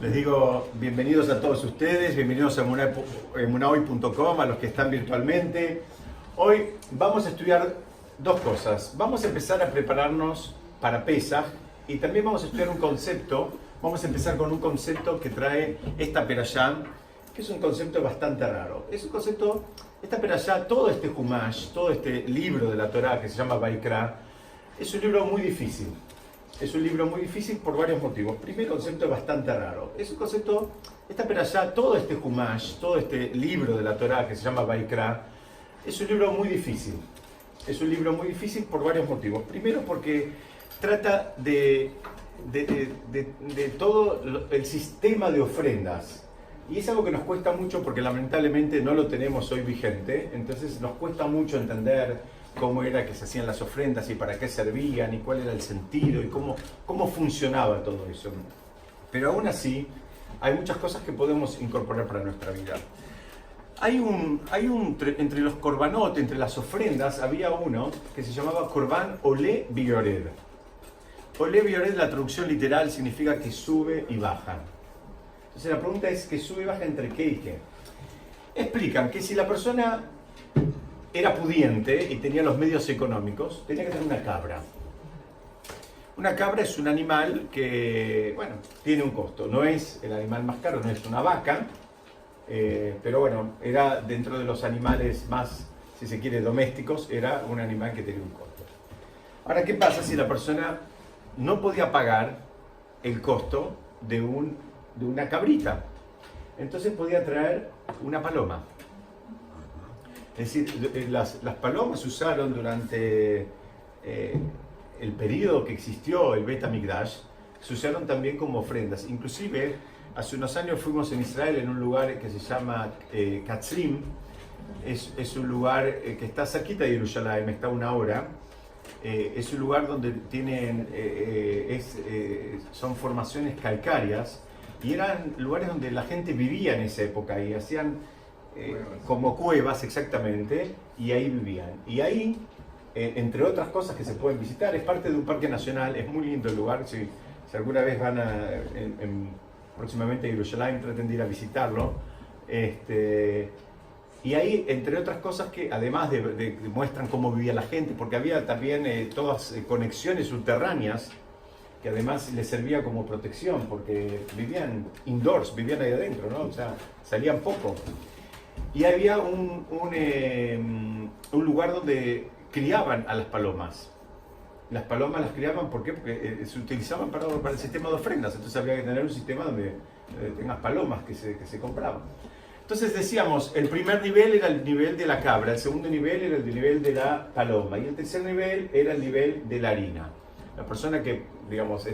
Les digo bienvenidos a todos ustedes, bienvenidos a emunahoy.com, a los que están virtualmente. Hoy vamos a estudiar dos cosas. Vamos a empezar a prepararnos para Pesaj y también vamos a estudiar un concepto. Vamos a empezar con un concepto que trae esta perashá, que es un concepto bastante raro. Es un concepto, esta perashá, todo este Humash, todo este libro de la Torá que se llama Vaikra, es un libro muy difícil. Es un libro muy difícil por varios motivos. Primero, el concepto es bastante raro. Es un concepto, esta perashá, todo este Humash, todo este libro de la Torá que se llama Vaikra, es un libro muy difícil. Es un libro muy difícil por varios motivos. Primero, porque trata de todo el sistema de ofrendas. Y es algo que nos cuesta mucho porque lamentablemente no lo tenemos hoy vigente. Entonces nos cuesta mucho entender cómo era que se hacían las ofrendas y para qué servían y cuál era el sentido y cómo funcionaba todo eso. Pero aún así, hay muchas cosas que podemos incorporar para nuestra vida. Entre los korbanot, entre las ofrendas, había uno que se llamaba Korban Ole Biored. Ole Biored, la traducción literal, significa que sube y baja. Entonces la pregunta es, ¿que sube y baja entre qué y qué? Explican que si la persona era pudiente y tenía los medios económicos, tenía que tener una cabra. Una cabra es un animal que, bueno, tiene un costo. No es el animal más caro, no es una vaca, pero bueno, era dentro de los animales más, si se quiere, domésticos, era un animal que tenía un costo. Ahora, ¿qué pasa si la persona no podía pagar el costo de una cabrita? Entonces podía traer una paloma. Es decir, las palomas se usaron durante el periodo que existió el Bet HaMikdash, se usaron también como ofrendas. Inclusive, hace unos años fuimos en Israel en un lugar que se llama Katzrim. Es un lugar que está cerquita de Jerusalén, está a una hora. Es un lugar donde tienen, son formaciones calcáreas y eran lugares donde la gente vivía en esa época y hacían como cuevas exactamente, y ahí vivían. Y ahí, entre otras cosas que se pueden visitar, es parte de un parque nacional, es muy lindo el lugar. Si alguna vez van próximamente a Jerusalén, traten de ir a visitarlo. Y ahí, entre otras cosas, que además muestran cómo vivía la gente, porque había también todas conexiones subterráneas, que además les servía como protección, porque vivían indoors, vivían ahí adentro, ¿no? O sea, salían poco. Y había un lugar donde criaban a las palomas. Las palomas las criaban, ¿por qué? Porque se utilizaban para el sistema de ofrendas. Entonces había que tener un sistema donde tengas palomas que se compraban. Entonces decíamos, el primer nivel era el nivel de la cabra, el segundo nivel era el nivel de la paloma y el tercer nivel era el nivel de la harina. La persona que, digamos,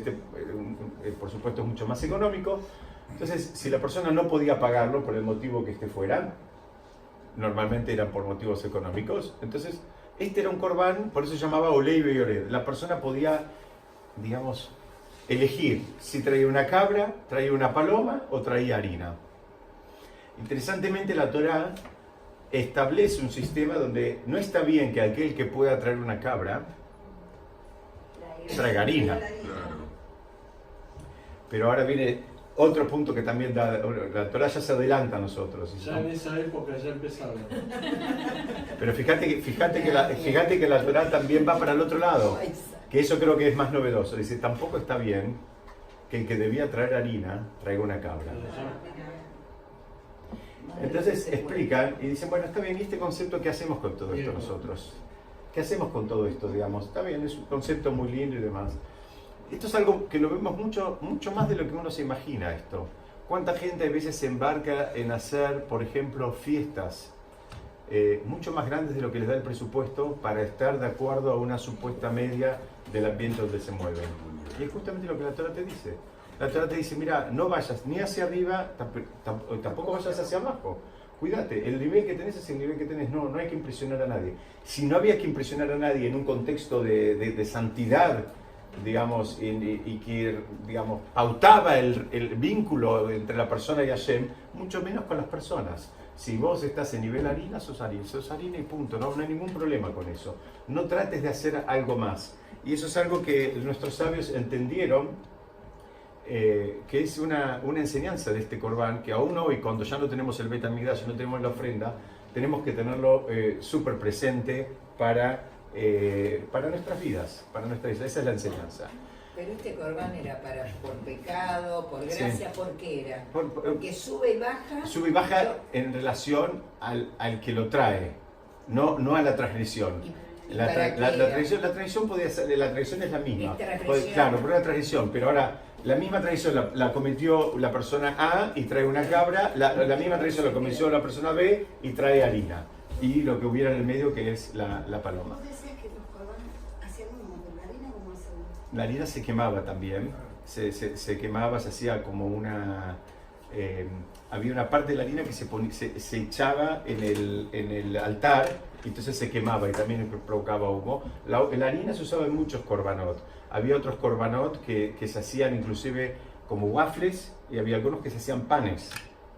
por supuesto es mucho más económico. Entonces, si la persona no podía pagarlo por el motivo que fuera, normalmente eran por motivos económicos, entonces este era un corbán, por eso se llamaba Olei Beyored. La persona podía, digamos, elegir si traía una cabra, traía una paloma o traía harina. Interesantemente, la Torá establece un sistema donde no está bien que aquel que pueda traer una cabra traiga harina. Pero ahora viene otro punto que también da, la Torá ya se adelanta a nosotros. Ya en esa época ya empezaba. Pero fíjate que la Torá también va para el otro lado, que eso creo que es más novedoso. Dice, tampoco está bien que el que debía traer harina traiga una cabra. Entonces explican y dicen, bueno, está bien, ¿y este concepto qué hacemos con todo esto nosotros? ¿Qué hacemos con todo esto, digamos? Está bien, es un concepto muy lindo y demás. Esto es algo que lo vemos mucho más de lo que uno se imagina esto. ¿Cuánta gente a veces se embarca en hacer, por ejemplo, fiestas mucho más grandes de lo que les da el presupuesto para estar de acuerdo a una supuesta media del ambiente donde se mueven? Y es justamente lo que la Torá te dice. La Torá te dice, mira, no vayas ni hacia arriba, tampoco vayas hacia abajo. Cuídate, el nivel que tenés es el nivel que tenés, no hay que impresionar a nadie. Si no había que impresionar a nadie en un contexto de santidad, digamos, y que, digamos, pautaba el vínculo entre la persona y Hashem, mucho menos con las personas. Si vos estás en nivel harina, sos harina y punto, no hay ningún problema con eso. No trates de hacer algo más. Y eso es algo que nuestros sabios entendieron que es una enseñanza de este Corbán, que aún hoy, cuando ya no tenemos el Beit HaMikdash, no tenemos la ofrenda, tenemos que tenerlo súper presente para nuestras vidas, esa es la enseñanza. Pero este Corbán era por pecado, por gracia, Sí. ¿por qué era? Porque Porque sube y baja. sube y baja en relación al que lo trae, no a la transgresión. ¿Y La para qué era? tradición podía ser, la tradición es la misma. Es transgresión. Claro, pero una tradición, pero ahora la misma tradición la cometió la persona A y trae una cabra, la misma tradición la cometió la persona B y trae harina. Y lo que hubiera en el medio, que es la paloma. ¿Vos decías que los corbanos hacían como con la harina como hacen? La harina se quemaba también, se quemaba, se hacía como una... había una parte de la harina que se echaba en el altar y entonces se quemaba y también provocaba humo. La harina se usaba en muchos korbanot. Había otros korbanot que se hacían inclusive como waffles y había algunos que se hacían panes.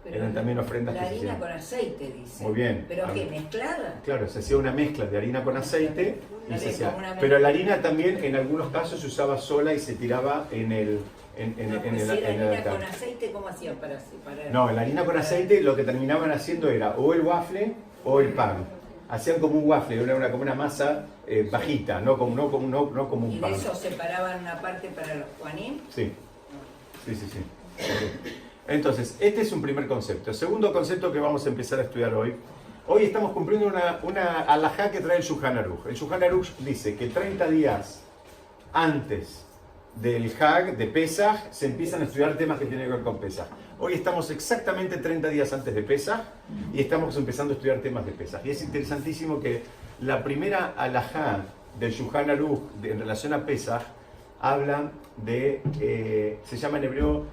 Pero Eran también ofrendas la que se harina hacían. con aceite, dice. Muy bien. ¿Pero A qué, ver. mezclada? Claro, se hacía una mezcla de harina con aceite y se hacía. Como una Pero la mezcla. harina también en algunos casos se usaba sola y se tiraba en el No, pues si era en el harina altar. con aceite, ¿cómo hacían para separar? No, la harina con aceite lo que terminaban haciendo era o el waffle o el pan. Hacían como un waffle, era como una masa bajita, no como un ¿Y de pan. eso separaban una parte para los juanín? Sí, sí. Entonces, este es un primer concepto. El segundo concepto que vamos a empezar a estudiar hoy. Hoy estamos cumpliendo una alajá que trae el Shulchan Aruch. El Shulchan Aruch dice que 30 días antes del Hag, de Pesach, se empiezan a estudiar temas que tienen que ver con Pesach. Hoy estamos exactamente 30 días antes de Pesach y estamos empezando a estudiar temas de Pesach. Y es interesantísimo que la primera alajá del Shulchan Aruch en relación a Pesach habla de, se llama en hebreo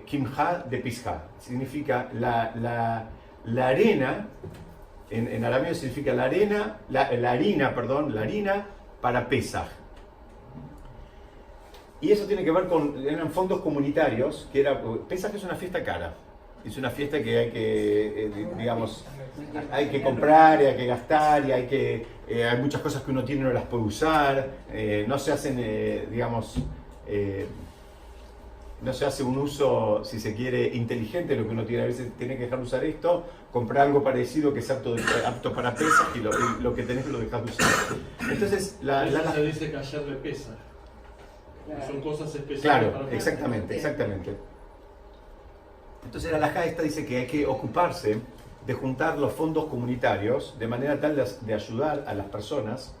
Kimha de Pisha. Significa la arena, en arameo significa la harina para Pesach. Y eso tiene que ver eran fondos comunitarios, que Pesach es una fiesta cara. Es una fiesta que hay que, digamos, hay que comprar, y hay que gastar, y hay muchas cosas que uno tiene y no las puede usar. No se hacen, digamos, no se hace un uso, si se quiere, inteligente de lo que uno tiene. A veces tiene que dejar de usar esto, comprar algo parecido que es apto para Pesach y lo que tenés lo dejas de usar. Entonces, Eso se dice que ayer le pesa. Claro. Son cosas especiales. claro, para exactamente. Entonces la halajá esta dice que hay que ocuparse de juntar los fondos comunitarios de manera tal de ayudar a las personas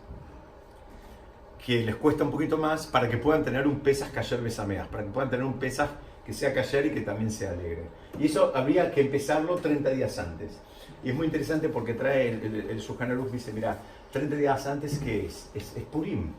que les cuesta un poquito más para que puedan tener un Pesach Kasher Besameach, para que puedan tener un Pesach que sea Kasher y que también sea alegre. Y eso habría que empezarlo 30 días antes. Y es muy interesante porque trae el Shulchan Aruch, dice, mira, 30 días antes, ¿qué es? Es Purim.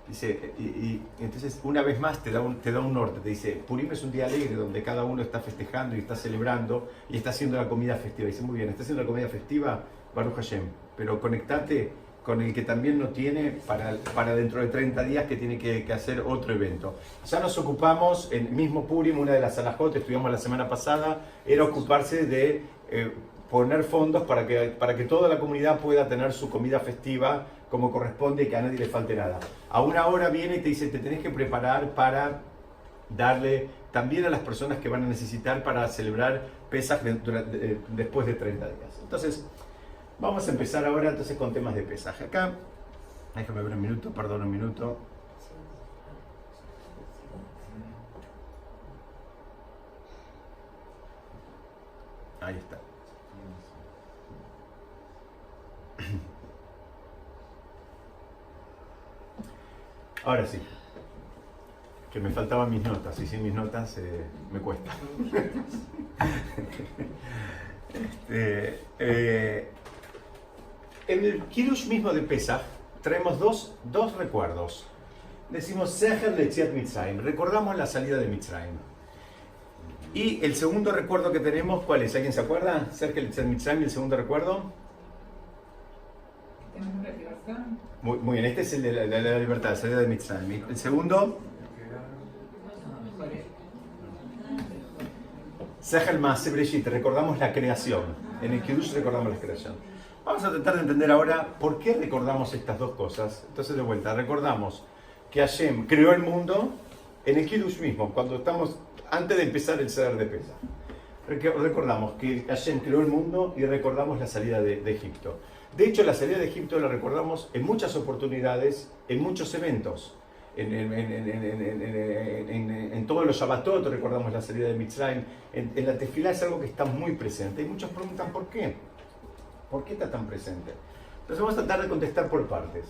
Dice, y entonces una vez más te da un norte, te dice, Purim es un día alegre donde cada uno está festejando y está celebrando y está haciendo la comida festiva. Dice, muy bien, está haciendo la comida festiva, Baruch Hashem, pero conectate con el que también no tiene para dentro de 30 días que tiene que hacer otro evento. Ya nos ocupamos, el mismo Purim, una de las alajot, estudiamos la semana pasada, era ocuparse de poner fondos para que toda la comunidad pueda tener su comida festiva como corresponde y que a nadie le falte nada. A una hora viene y te dice, te tenés que preparar para darle también a las personas que van a necesitar para celebrar Pesach después de 30 días. Entonces, vamos a empezar ahora entonces con temas de Pesach. Acá, déjame ver un minuto, perdón un minuto. Ahí está. Ahora sí, que me faltaban mis notas y sin mis notas me cuesta. En el Kiddush mismo de Pesach traemos dos recuerdos. Decimos Seher Letziat Mitzrayim, recordamos la salida de Mitzrayim. Y el segundo recuerdo que tenemos, ¿cuál es? ¿Alguien se acuerda? Seher Letziat Mitzrayim, el segundo recuerdo. Muy bien, este es el de la libertad, la salida de Mitzrayim. El segundo, Seher Maaseh Bereshit, recordamos la creación. En el Kiddush recordamos la creación. Vamos a tratar de entender ahora por qué recordamos estas dos cosas. Entonces, de vuelta, recordamos que Hashem creó el mundo en el Kiddush mismo, cuando estamos antes de empezar el Seder de Pesach. Recordamos que Hashem creó el mundo y recordamos la salida de Egipto. De hecho, la salida de Egipto la recordamos en muchas oportunidades, en muchos eventos. En todos los Shabbatot recordamos la salida de Mitzrayim. En la Tefilá es algo que está muy presente. Y muchos preguntan ¿por qué? ¿Por qué está tan presente? Entonces vamos a tratar de contestar por partes.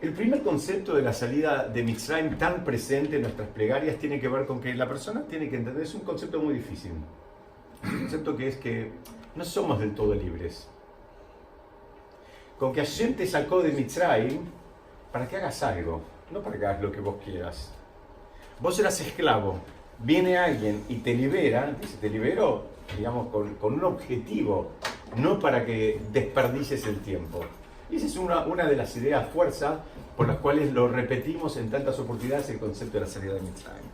El primer concepto de la salida de Mitzrayim tan presente en nuestras plegarias tiene que ver con que la persona tiene que entender, es un concepto muy difícil. Es un concepto que es que no somos del todo libres. Con que Hashem te sacó de Mitzrayim para que hagas algo, no para que hagas lo que vos quieras. Vos eras esclavo, viene alguien y te libera, dice, te liberó, digamos, con un objetivo, no para que desperdicies el tiempo. Y esa es una de las ideas fuerza por las cuales lo repetimos en tantas oportunidades, el concepto de la salida de Mitzrayim.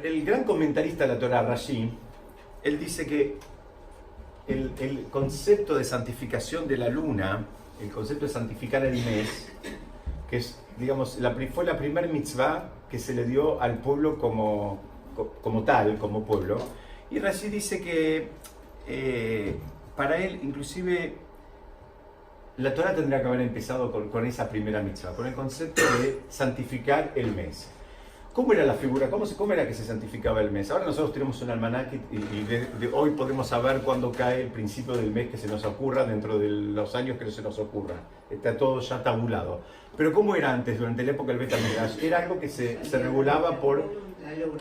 El gran comentarista de la Torah, Rashi, él dice que el concepto de santificación de la luna, el concepto de santificar el mes, que es, digamos, fue la primera mitzvah que se le dio al pueblo como tal, como pueblo. Y Rashi dice que para él, inclusive, la Torah tendría que haber empezado con esa primera mitzvah, con el concepto de santificar el mes. ¿Cómo era la figura? ¿Cómo era que se santificaba el mes? Ahora nosotros tenemos un almanaque y de hoy podemos saber cuándo cae el principio del mes que se nos ocurra, dentro de los años que se nos ocurra. Está todo ya tabulado. Pero ¿cómo era antes, durante la época del Bet HaMikdash? Era algo que se regulaba por,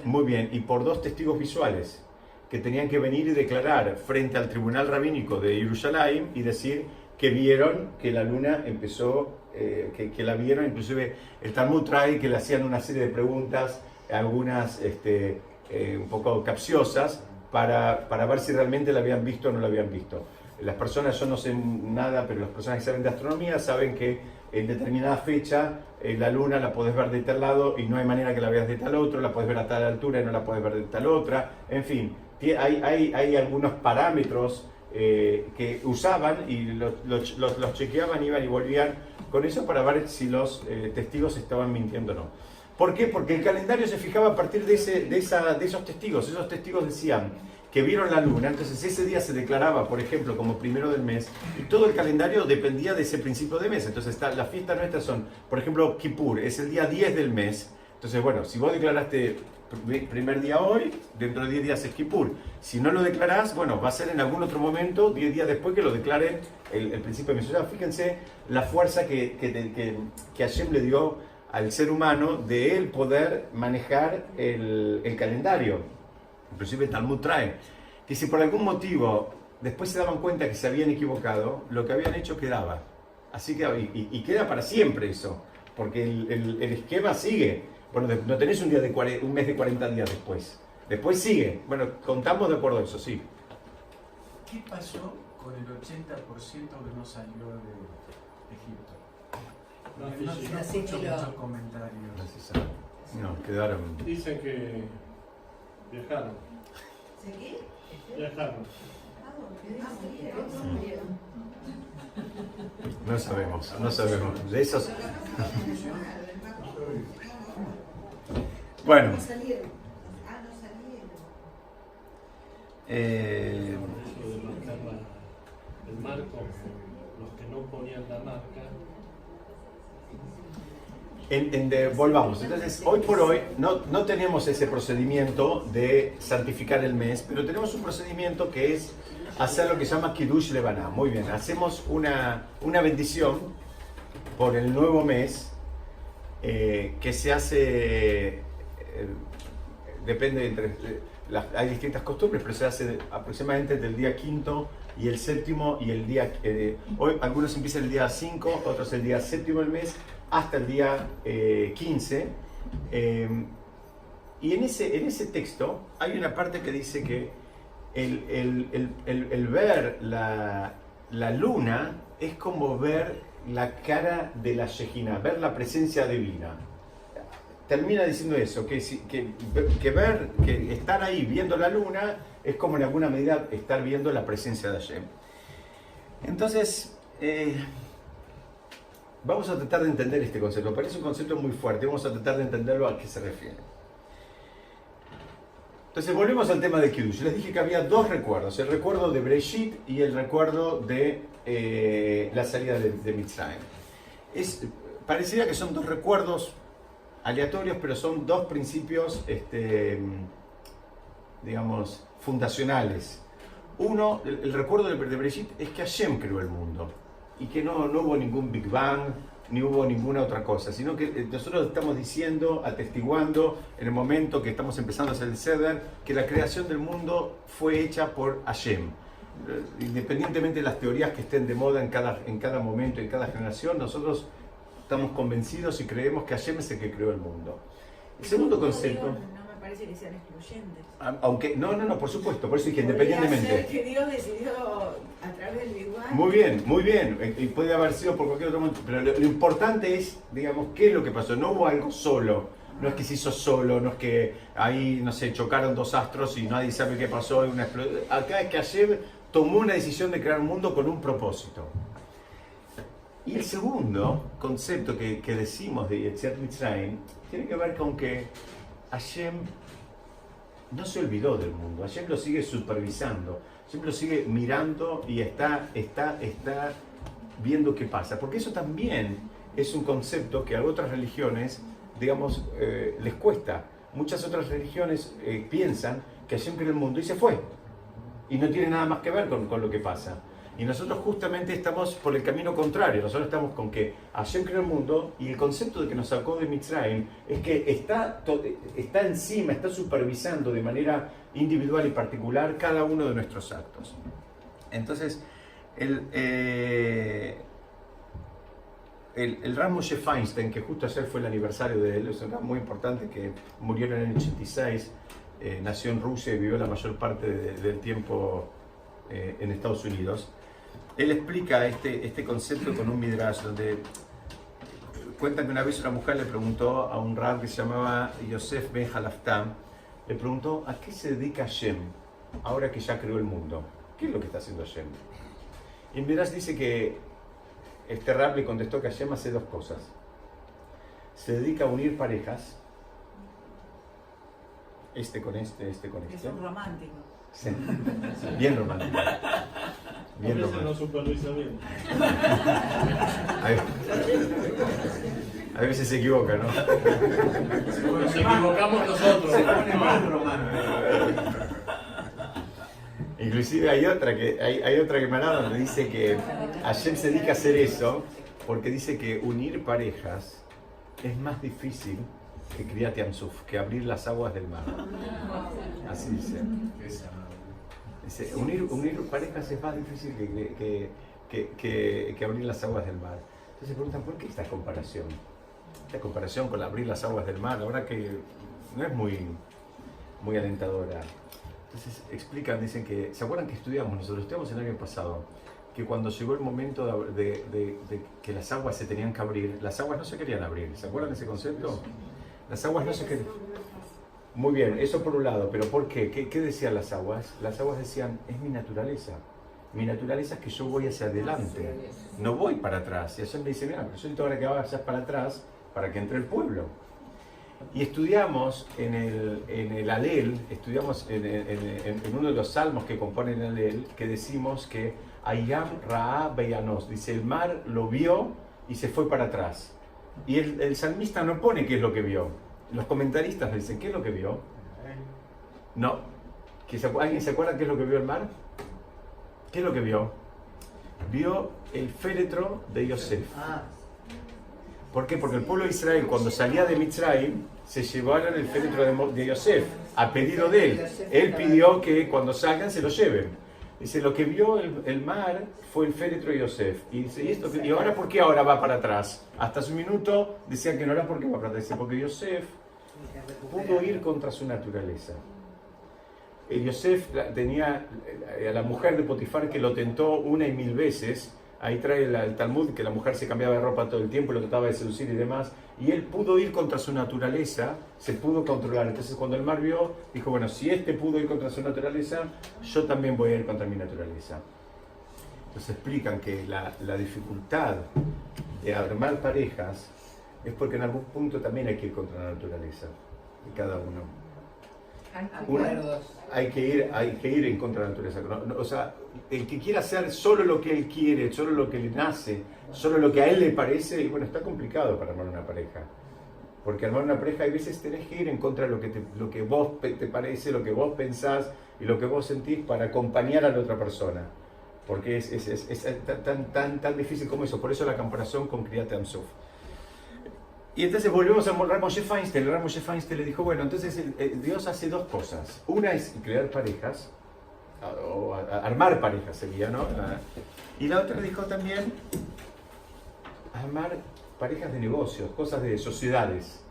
muy bien, y por dos testigos visuales, que tenían que venir y declarar frente al tribunal rabínico de Jerusalén y decir que vieron que la luna empezó, que la vieron. Inclusive el Talmud trae que le hacían una serie de preguntas, algunas un poco capciosas, para ver si realmente la habían visto o no la habían visto. Las personas, yo no sé nada, pero las personas que saben de astronomía saben que en determinada fecha la luna la podés ver de tal lado y no hay manera que la veas de tal otro, la podés ver a tal altura y no la podés ver de tal otra, en fin. Hay algunos parámetros que usaban y los chequeaban, iban y volvían con eso para ver si los testigos estaban mintiendo o no. ¿Por qué? Porque el calendario se fijaba a partir de esos testigos. Esos testigos decían que vieron la luna, entonces ese día se declaraba, por ejemplo, como primero del mes, y todo el calendario dependía de ese principio de mes. Entonces las fiestas nuestras son, por ejemplo, Kippur, es el día 10 del mes. Entonces, bueno, si vos declaraste primer día hoy, dentro de 10 días es Kippur. Si no lo declarás, bueno, va a ser en algún otro momento, 10 días después que lo declaren el principio de mes. O sea, fíjense la fuerza que Hashem le dio al ser humano de él poder manejar el calendario. Inclusive el Talmud trae que si por algún motivo después se daban cuenta que se habían equivocado, lo que habían hecho quedaba. Así que, y queda para siempre eso, porque el esquema sigue. Bueno, no tenés un mes de 40 días después. Después sigue. Bueno, contamos de acuerdo a eso, sí. ¿Qué pasó con el 80% que no salió de Egipto? No escucho muchos comentarios. No, quedaron. Dicen que viajaron. ¿Sí qué? Viajaron. No sabemos. De esos. Bueno. No salieron. No salieron. Eso de marcar el marco, los que no ponían la marca. Volvamos. Entonces, hoy por hoy no tenemos ese procedimiento de santificar el mes, pero tenemos un procedimiento que es hacer lo que se llama Kiddush Levaná. Muy bien, hacemos una bendición por el nuevo mes que se hace, depende hay distintas costumbres, pero se hace aproximadamente del día quinto y el séptimo y el día, hoy algunos empiezan el día 5, otros el día séptimo del mes, hasta el día 15. Y en ese texto hay una parte que dice que el ver la luna es como ver la cara de la Shejina, ver la presencia divina. Termina diciendo eso, que estar ahí viendo la luna es como en alguna medida estar viendo la presencia de Hashem. Entonces, Vamos a tratar de entender este concepto. Parece un concepto muy fuerte, vamos a tratar de entenderlo a qué se refiere. Entonces volvemos al tema de Kiddush. Les dije que había dos recuerdos, el recuerdo de Bereshit y el recuerdo de la salida de Mitzrayim. Parecería que son dos recuerdos aleatorios, pero son dos principios, digamos, fundacionales. Uno, el recuerdo de Bereshit es que Hashem creó el mundo y que no hubo ningún Big Bang, ni hubo ninguna otra cosa, sino que nosotros estamos diciendo, atestiguando en el momento que estamos empezando a hacer el Seder, que la creación del mundo fue hecha por Hashem. Independientemente de las teorías que estén de moda en cada momento, en cada generación, nosotros estamos convencidos y creemos que Hashem es el que creó el mundo. El segundo concepto... No me parece que sean excluyentes. Aunque, no, por supuesto, por eso dije, Podría independientemente. ser que Dios decidió a través del Big Bang. Muy bien, y puede haber sido por cualquier otro momento, pero lo importante es, digamos, qué es lo que pasó. No hubo algo solo, no es que se hizo solo, no es que ahí, no sé, chocaron dos astros y nadie sabe qué pasó. Acá es que ayer tomó una decisión de crear un mundo con un propósito. Y el segundo concepto que decimos de Yetziat Mitzrayim tiene que ver con que Hashem no se olvidó del mundo, Hashem lo sigue supervisando, Hashem lo sigue mirando y está viendo qué pasa. Porque eso también es un concepto que a otras religiones, digamos, les cuesta. Muchas otras religiones piensan que Hashem creó el mundo y se fue. Y no tiene nada más que ver con lo que pasa. Y nosotros justamente estamos por el camino contrario. Nosotros estamos con que Hashem creó el mundo y el concepto de que nos sacó de Mitzrayim es que está encima, está supervisando de manera individual y particular cada uno de nuestros actos. Entonces, el Rav Moshe Feinstein, que justo ayer fue el aniversario de él, es un Rav muy importante que murió en el 86, nació en Rusia y vivió la mayor parte del tiempo en Estados Unidos. Él explica este concepto con un midrash donde cuentan que una vez una mujer le preguntó a un rab que se llamaba Yosef Ben Halaftam, le preguntó ¿a qué se dedica Hashem ahora que ya creó el mundo? ¿Qué es lo que está haciendo Hashem? Y el midrash dice que este rab le contestó que Hashem hace dos cosas. Se dedica a unir parejas, este con este con este. Es un romántico. Sí. Bien romántico. Bien a veces romántico. no supervisa bien. A veces se equivoca, ¿no? Nos equivocamos nosotros. Se pone más romántico. Inclusive hay otra que me ha donde dice que Hashem se dedica a hacer eso porque dice que unir parejas es más difícil que Kriyat Yamsuf, que abrir las aguas del mar. Así dice. Dice, unir parejas es más difícil que abrir las aguas del mar. Entonces se preguntan, ¿por qué esta comparación? Esta comparación con abrir las aguas del mar, la verdad que no es muy alentadora. Entonces explican, dicen que, ¿se acuerdan que nosotros estudiamos el año pasado, que cuando llegó el momento de que las aguas se tenían que abrir, las aguas no se querían abrir? ¿Se acuerdan de ese concepto? Las aguas no se querían. Muy bien, eso por un lado, pero ¿por qué? ¿Qué decían las aguas? Las aguas decían, es mi naturaleza. Mi naturaleza es que yo voy hacia adelante, no voy para atrás. Y Hashem me dice, mira, pero yo necesito ahora que vayas para atrás para que entre el pueblo. Y estudiamos en el Alel, estudiamos en uno de los salmos que componen el Alel, que decimos que Ayam Ra'a Beyanos, dice, el mar lo vio y se fue para atrás. Y el salmista no pone qué es lo que vio. Los comentaristas dicen, ¿qué es lo que vio? No. ¿Alguien se acuerda qué es lo que vio el mar? ¿Qué es lo que vio? Vio el féretro de Yosef. ¿Por qué? Porque el pueblo de Israel, cuando salía de Mitzrayim, se llevaron el féretro de Yosef, a pedido de él. Él pidió que cuando salgan se lo lleven. Dice, lo que vio el mar fue el féretro de Yosef. Y dice, ¿y ahora por qué ahora va para atrás? Hasta hace un minuto decían que no era porque va para atrás. Dice, porque Yosef pudo ir contra su naturaleza. Yosef tenía a la mujer de Potifar que lo tentó 1,000 veces. Ahí trae el Talmud que la mujer se cambiaba de ropa todo el tiempo, lo trataba de seducir y demás. Y él pudo ir contra su naturaleza, se pudo controlar. Entonces cuando el mar vio, dijo, bueno, si este pudo ir contra su naturaleza, yo también voy a ir contra mi naturaleza. Entonces explican que la dificultad de armar parejas es porque en algún punto también hay que ir contra la naturaleza de cada uno. Hay que ir en contra de la naturaleza. O sea, el que quiera hacer solo lo que él quiere, solo lo que le nace, solo lo que a él le parece, y bueno, está complicado para armar una pareja. Porque armar una pareja, hay veces tenés que ir en contra de lo que vos te parece, lo que vos pensás y lo que vos sentís para acompañar a la otra persona. Porque es tan difícil como eso. Por eso la comparación con Kriyat Yam-Suf. Y entonces volvemos a Moshe Feinstein. Moshe Feinstein le dijo, bueno, entonces Dios hace dos cosas. Una es crear parejas, o armar parejas sería, ¿no? Y la otra dijo también armar parejas de negocios, cosas de sociedades.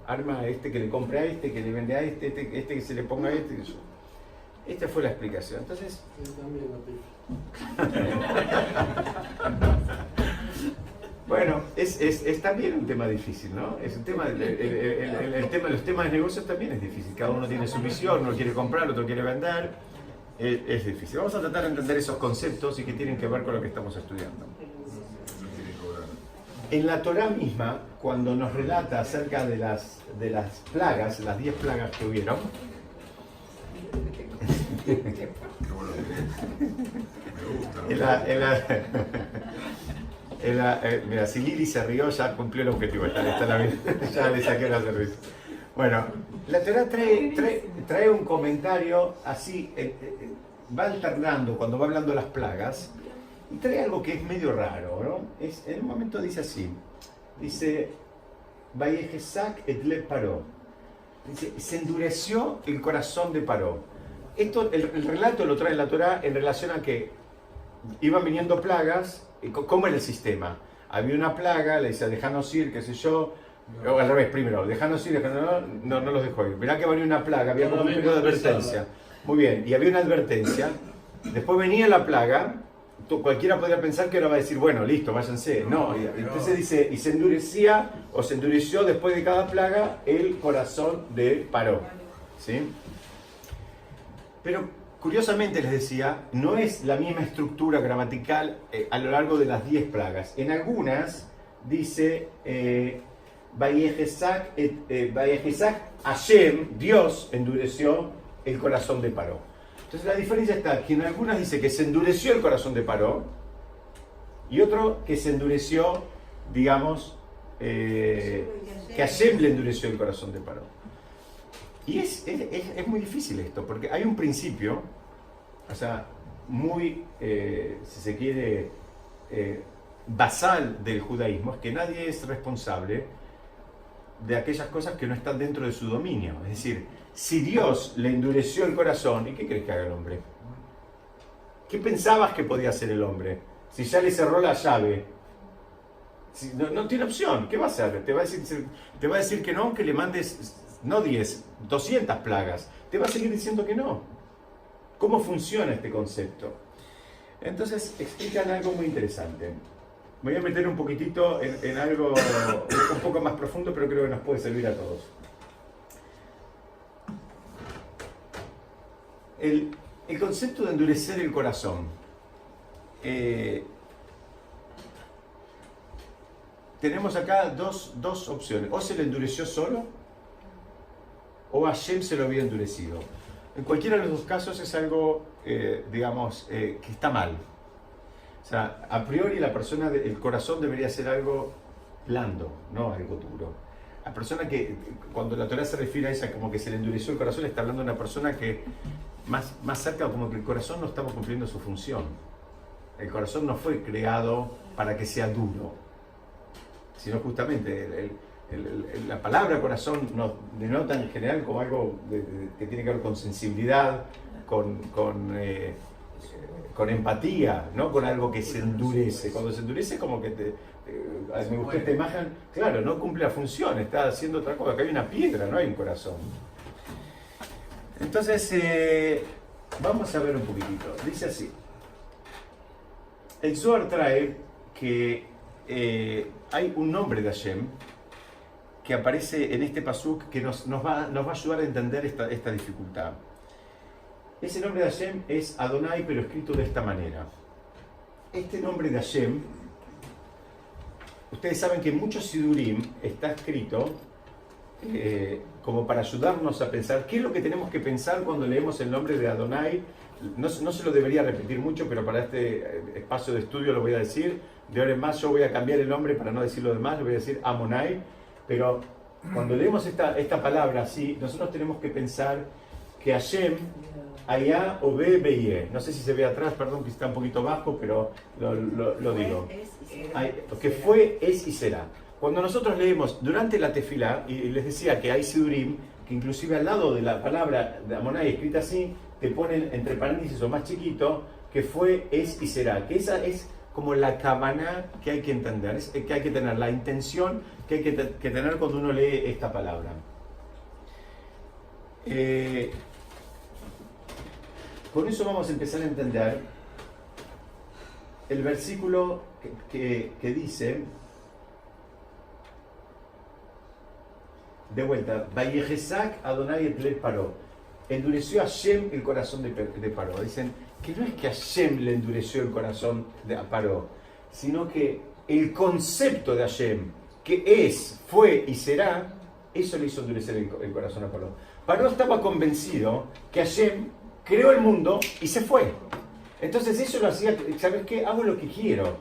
Arma a este que le compre a este, que le vende a este que se le ponga a este. Esta fue la explicación. Entonces... Bueno, es también un tema difícil, ¿no? Es un tema, los temas de negocios también es difícil. Cada uno tiene su visión, uno quiere comprar, otro quiere vender. Es difícil. Vamos a tratar de entender esos conceptos y que tienen que ver con lo que estamos estudiando. En la Torá misma, cuando nos relata acerca de las plagas, las 10 plagas que hubieron, mira, si Lili se rió, ya cumplió el objetivo, ya le saqué la cerveza. Bueno, la Torá trae un comentario así, va alternando cuando va hablando de las plagas, y trae algo que es medio raro, ¿no? En un momento dice así, dice, Vayejesak et le Paró, dice, se endureció el corazón de Paró. Esto, el relato lo trae en la Torá en relación a que iban viniendo plagas. ¿Cómo era el sistema? Había una plaga, le decía, dejanos ir, qué sé yo, o al revés, primero, dejanos ir, no los dejó ir. Mirá que venía una plaga, había como un periodo de advertencia. Muy bien, y había una advertencia, después venía la plaga, cualquiera podría pensar que ahora va a decir, bueno, listo, váyanse. No, entonces dice, y se endurecía, o se endureció después de cada plaga, el corazón de Paró. ¿Sí? Pero curiosamente les decía, no es la misma estructura gramatical a lo largo de las 10 plagas. En algunas dice Vayejesak Hashem, Dios endureció el corazón de Paró. Entonces la diferencia está que en algunas dice que se endureció el corazón de Paró y otro que se endureció, digamos, que Hashem le endureció el corazón de Paró. Y es muy difícil esto, porque hay un principio, o sea, muy, si se quiere, basal del judaísmo, es que nadie es responsable de aquellas cosas que no están dentro de su dominio. Es decir, si Dios le endureció el corazón, ¿y qué crees que haga el hombre? ¿Qué pensabas que podía hacer el hombre? Si ya le cerró la llave, si no tiene opción, ¿qué va a hacer? Te va a decir que no, aunque le mandes... No 10, 200 plagas. Te va a seguir diciendo que no. ¿Cómo funciona este concepto? Entonces explican algo muy interesante. Me voy a meter un poquitito en algo un poco más profundo, pero creo que nos puede servir a todos. El concepto de endurecer el corazón. Tenemos acá dos opciones. O se le endureció solo, o Hashem se lo había endurecido. En cualquiera de los dos casos es algo, digamos, que está mal. O sea, a priori la persona, el corazón debería ser algo blando, no algo duro. La persona que, cuando la Torá se refiere a esa como que se le endureció el corazón, está hablando de una persona que más cerca, como que el corazón no estaba cumpliendo su función. El corazón no fue creado para que sea duro, sino justamente la palabra corazón nos denota en general como algo que tiene que ver con sensibilidad, con empatía, no con algo que se endurece. Cuando se endurece, como que me gustó esta imagen, claro, no cumple la función, está haciendo otra cosa. Acá hay una piedra, no hay un corazón. Entonces, vamos a ver un poquitito. Dice así: el Zohar trae que hay un nombre de Hashem que aparece en este pasuk que nos va a ayudar a entender esta dificultad. Ese nombre de Hashem es Adonai, pero escrito de esta manera. este nombre de Hashem, ustedes saben que en muchos Sidurim está escrito como para ayudarnos a pensar qué es lo que tenemos que pensar cuando leemos el nombre de Adonai. No se lo debería repetir mucho, pero para este espacio de estudio lo voy a decir. De ahora en más yo voy a cambiar el nombre para no decir lo demás, lo voy a decir Amonai. Pero cuando leemos esta palabra así, nosotros tenemos que pensar que Hashem, Ayá o Beye, no sé si se ve atrás, perdón que está un poquito bajo, pero lo digo. Que fue, es y será. Cuando nosotros leemos durante la tefilá, y les decía que hay sidurim, que inclusive al lado de la palabra de Amonai escrita así, te ponen entre paréntesis o más chiquito, que fue, es y será. Que esa es como la kavaná que hay que entender, que hay que tener, la intención que hay que tener cuando uno lee esta palabra. Con eso vamos a empezar a entender el versículo que dice, de vuelta, Vayejesak Adonai et lev Paró. Endureció a Hashem el corazón de Paró. Dicen que no es que Hashem le endureció el corazón de Paró, sino que el concepto de Hashem, que es, fue y será, eso le hizo endurecer el corazón a Paró. Paró estaba convencido que Hashem creó el mundo y se fue. Entonces eso lo hacía, ¿sabes qué? Hago lo que quiero.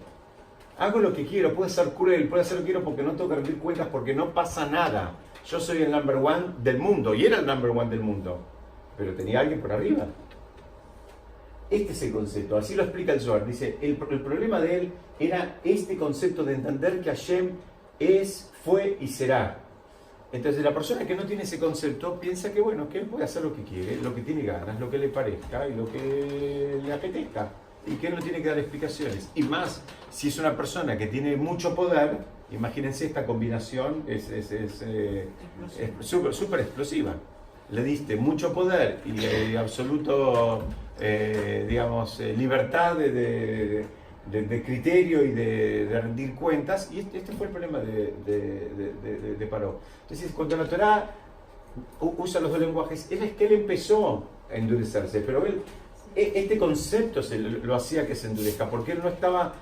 Hago lo que quiero. Puede ser cruel, puede ser lo que quiero porque no tengo que rendir cuentas, porque no pasa nada. Yo soy el number one del mundo, y era el number one del mundo. Pero tenía alguien por arriba. Este es el concepto, así lo explica el Zohar. Dice, el problema de él era este concepto de entender que Hashem es, fue y será. Entonces la persona que no tiene ese concepto piensa que bueno, que él puede hacer lo que quiere, lo que tiene ganas, lo que le parezca y lo que le apetezca, y que él no tiene que dar explicaciones. Y más, si es una persona que tiene mucho poder, imagínense esta combinación, es súper explosiva. Le diste mucho poder y absoluto, libertad de criterio y de rendir cuentas, y este fue el problema de Paró. Entonces, cuando la Torá usa los dos lenguajes, es que él empezó a endurecerse, pero este concepto lo hacía que se endurezca, porque él no estaba,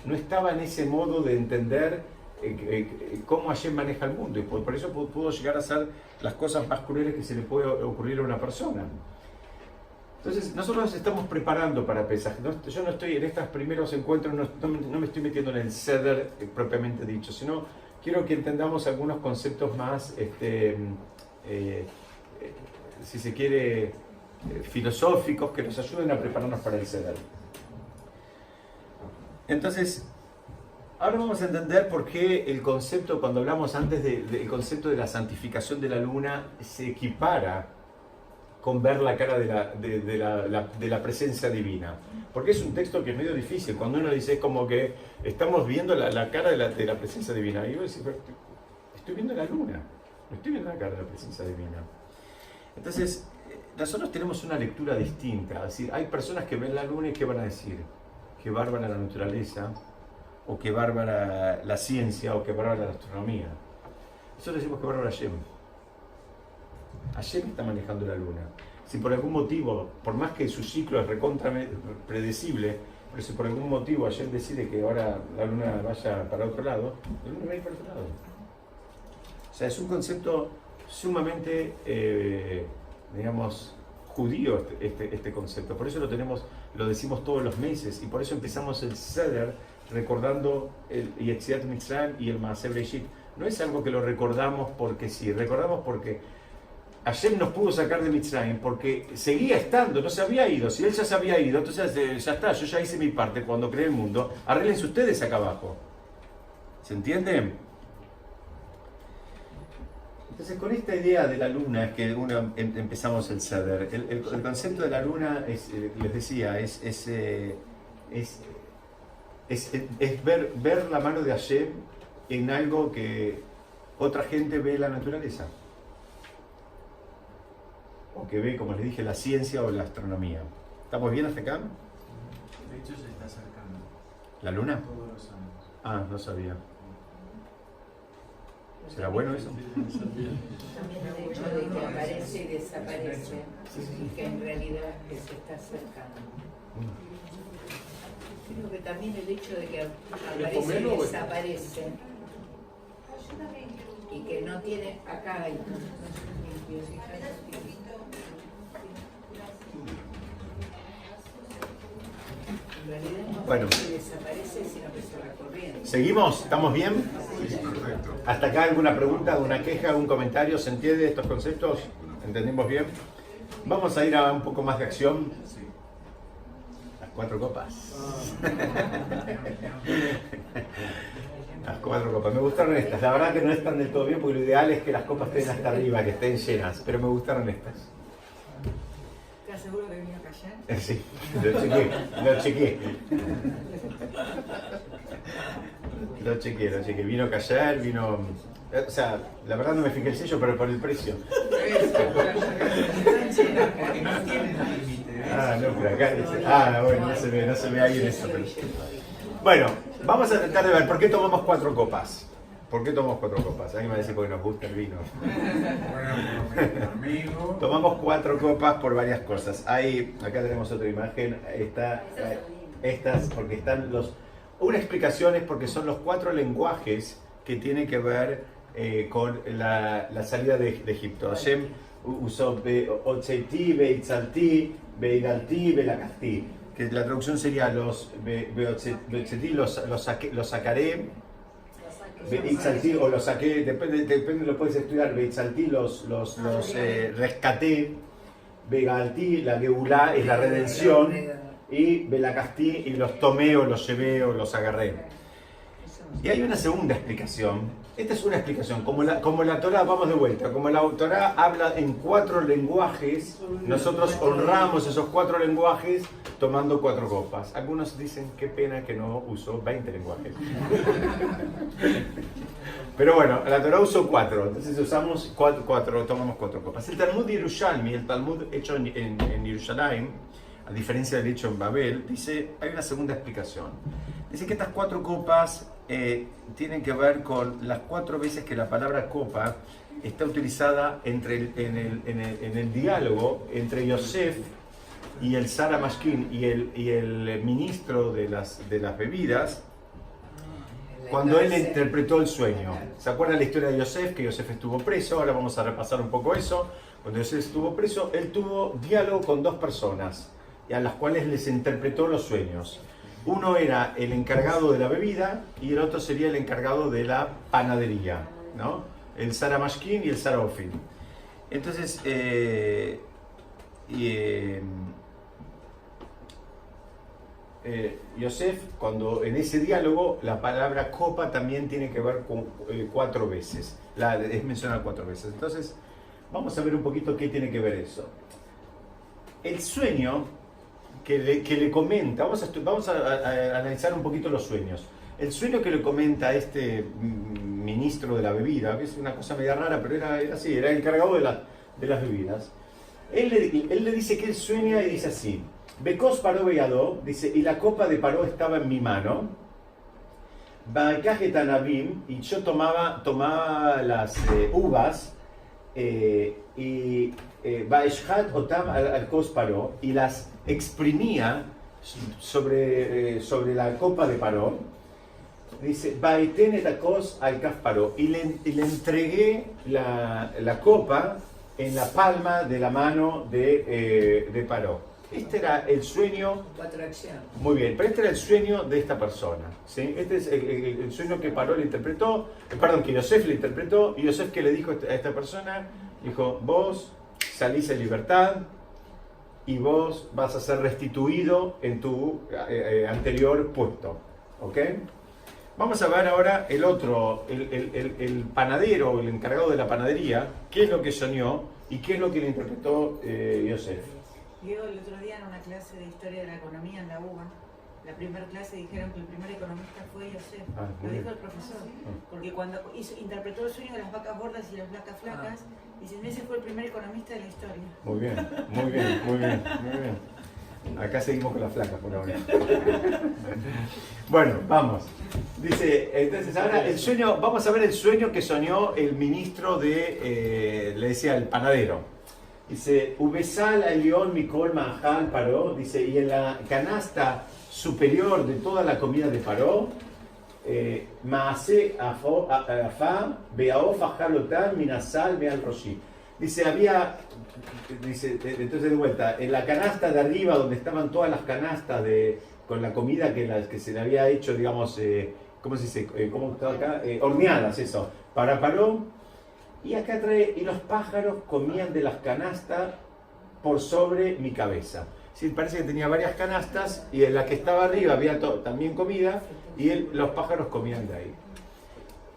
no estaba en ese modo de entender cómo Hashem maneja el mundo, y por eso pudo llegar a hacer las cosas más crueles que se le puede ocurrir a una persona. Entonces, nosotros nos estamos preparando para Pesaj. Yo no estoy en estos primeros encuentros, no me estoy metiendo en el Seder propiamente dicho, sino quiero que entendamos algunos conceptos más, si se quiere, filosóficos, que nos ayuden a prepararnos para el Seder. Entonces, ahora vamos a entender por qué el concepto, cuando hablamos antes del concepto de la santificación de la luna, se equipara con ver la cara de la presencia divina. Porque es un texto que es medio difícil. Cuando uno dice, es como que estamos viendo la cara de la presencia divina. Y yo decía, pero estoy viendo la luna, no estoy viendo la cara de la presencia divina. Entonces, nosotros tenemos una lectura distinta. Es decir, hay personas que ven la luna y ¿qué van a decir? Qué bárbara la naturaleza, o qué bárbara la ciencia, o qué bárbara la astronomía. Nosotros decimos que bárbara Hashem. Hashem está manejando la luna. Si por algún motivo, por más que su ciclo es recontra predecible, pero si por algún motivo Hashem decide que ahora la luna vaya para otro lado, la luna va a ir para otro lado. O sea, es un concepto sumamente, judío este concepto. Por eso lo decimos todos los meses, y por eso empezamos el Seder recordando el Yetziat Mitzrayim y el Maaser Bereshit. No es algo que lo recordamos porque sí, recordamos porque Hashem nos pudo sacar de Mitzrayim, porque seguía estando, no se había ido. Si él ya se había ido, entonces ya está, yo ya hice mi parte cuando creé el mundo. Arréglense ustedes acá abajo. ¿Se entiende? Entonces, con esta idea de la luna es que empezamos el Seder. El concepto de la luna, les decía, es ver la mano de Hashem en algo que otra gente ve en la naturaleza. O que ve, como les dije, la ciencia o la astronomía. ¿Estamos bien hasta acá? De hecho, se está acercando. ¿La luna? Todos los años. Ah, no sabía. ¿Será bueno eso? También el hecho de que aparece y desaparece, y que en realidad se está acercando. Creo que también el hecho de que aparece pomelo y o desaparece y que no tiene acá hay en realidad no Bueno. que desaparece sino que se va corriendo. ¿Seguimos? ¿Estamos bien? Perfecto. ¿Hasta acá alguna pregunta, alguna queja, algún comentario? ¿Se entiende estos conceptos? ¿Entendimos bien? Vamos a ir a un poco más de acción. Sí. Las 4 copas. Las 4 copas. Me gustaron estas. La verdad que no están del todo bien porque lo ideal es que las copas estén hasta arriba, que estén llenas. Pero me gustaron estas. ¿Estás seguro que vino a callar? Sí, lo chequeé. Lo chequeé. Vino Cayer, vino... O sea, la verdad no me fijé el sello, pero por el precio. Porque no tienen límite. ¿ves? Ah, no, pero acá dice... Ah, bueno, no se ve ahí en esto. Pero... Bueno, vamos a tratar de ver por qué tomamos 4 copas. ¿Por qué tomamos 4 copas? Alguien me va a decir porque nos gusta el vino. Bueno, amigo. Tomamos 4 copas por varias cosas. Acá tenemos otra imagen. Estas, porque están los... Una explicación es porque son los 4 lenguajes que tienen que ver con la salida de Egipto. Hashem usó Ocheiti, Beitzalti, Beigalti, Belakasti, que la traducción sería los Beocheti, los sacaré, Beitzalti o los saqué, depende, lo puedes estudiar, Beitzalti los rescaté, Begalti, la Geulá es la redención, y Belakasti y los tomé o los llevé o los agarré. Y hay una segunda explicación. Esta es una explicación. Como la Torá, vamos de vuelta, como la Torá habla en 4 lenguajes, nosotros honramos esos 4 lenguajes tomando 4 copas. Algunos dicen, qué pena que no usó 20 lenguajes. Pero bueno, la Torá usó 4, entonces usamos 4, tomamos 4 copas. El Talmud Yerushalmi, el Talmud hecho en Yerushalayim, a diferencia del hecho en Babel, dice, hay una segunda explicación. Dice que estas 4 copas tienen que ver con las 4 veces que la palabra copa está utilizada en el diálogo entre Yosef y el Sara Mashkin y el ministro de las bebidas, cuando él interpretó el sueño. ¿Se acuerdan la historia de Yosef? Que Yosef estuvo preso, ahora vamos a repasar un poco eso. Cuando Yosef estuvo preso, él tuvo diálogo con 2 personas, a las cuales les interpretó los sueños. Uno era el encargado de la bebida y el otro sería el encargado de la panadería, ¿no? El Sara Mashkin y el Sara Ofin. Entonces, Yosef, cuando en ese diálogo, la palabra copa también tiene que ver con 4 veces. Es mencionada 4 veces. Entonces, vamos a ver un poquito qué tiene que ver eso. El sueño que le comenta, vamos a analizar un poquito los sueños. El sueño que le comenta a este ministro de la bebida, que es una cosa media rara, pero era así, era el encargado de las bebidas. Él le dice que él sueña y dice así: Bekos Paró Beyadó, dice, y la copa de Paró estaba en mi mano. Bakajetanabim, y yo tomaba las uvas, y Baeshhat Otam al Kos Paró, y las exprimía sobre la copa de Paró. Dice, Baiten etakos al Kaf Paró, y le entregué la copa en la palma de la mano de Paró. Este era el sueño. 4 acciones. Muy bien, pero este era el sueño de esta persona, ¿sí? Este es el sueño que Paró le interpretó, que Yosef le interpretó, y Yosef que le dijo a esta persona, dijo, vos salís en libertad y vos vas a ser restituido en tu anterior puesto, ¿ok? Vamos a ver ahora el panadero, el encargado de la panadería, qué es lo que soñó y qué es lo que le interpretó Yosef. Yo el otro día en una clase de historia de la economía en la UBA, la primera clase dijeron que el primer economista fue Yosef. Lo dijo el profesor. Porque cuando interpretó el sueño de las vacas gordas y las vacas flacas, dicen, ese fue el primer economista de la historia. Muy bien, muy bien, muy bien, muy bien. Acá seguimos con las flacas por ahora. Bueno, vamos. Dice, entonces ahora el sueño, vamos a ver el sueño que soñó el ministro le decía, el panadero. Dice, Ubesal Elión Mikol Mahal Paró, dice, y en la canasta superior de toda la comida de Paró, Maase Afá, Beaof Ajalotan, Minasal, Beal Roshi. Dice, entonces de vuelta, en la canasta de arriba, donde estaban todas las canastas con la comida que se le había hecho, digamos, ¿cómo se dice? ¿Cómo está acá? Horneadas, eso, para Paró. Y acá trae, y los pájaros comían de las canastas por sobre mi cabeza. Sí, parece que tenía varias canastas y en la que estaba arriba había también comida y los pájaros comían de ahí.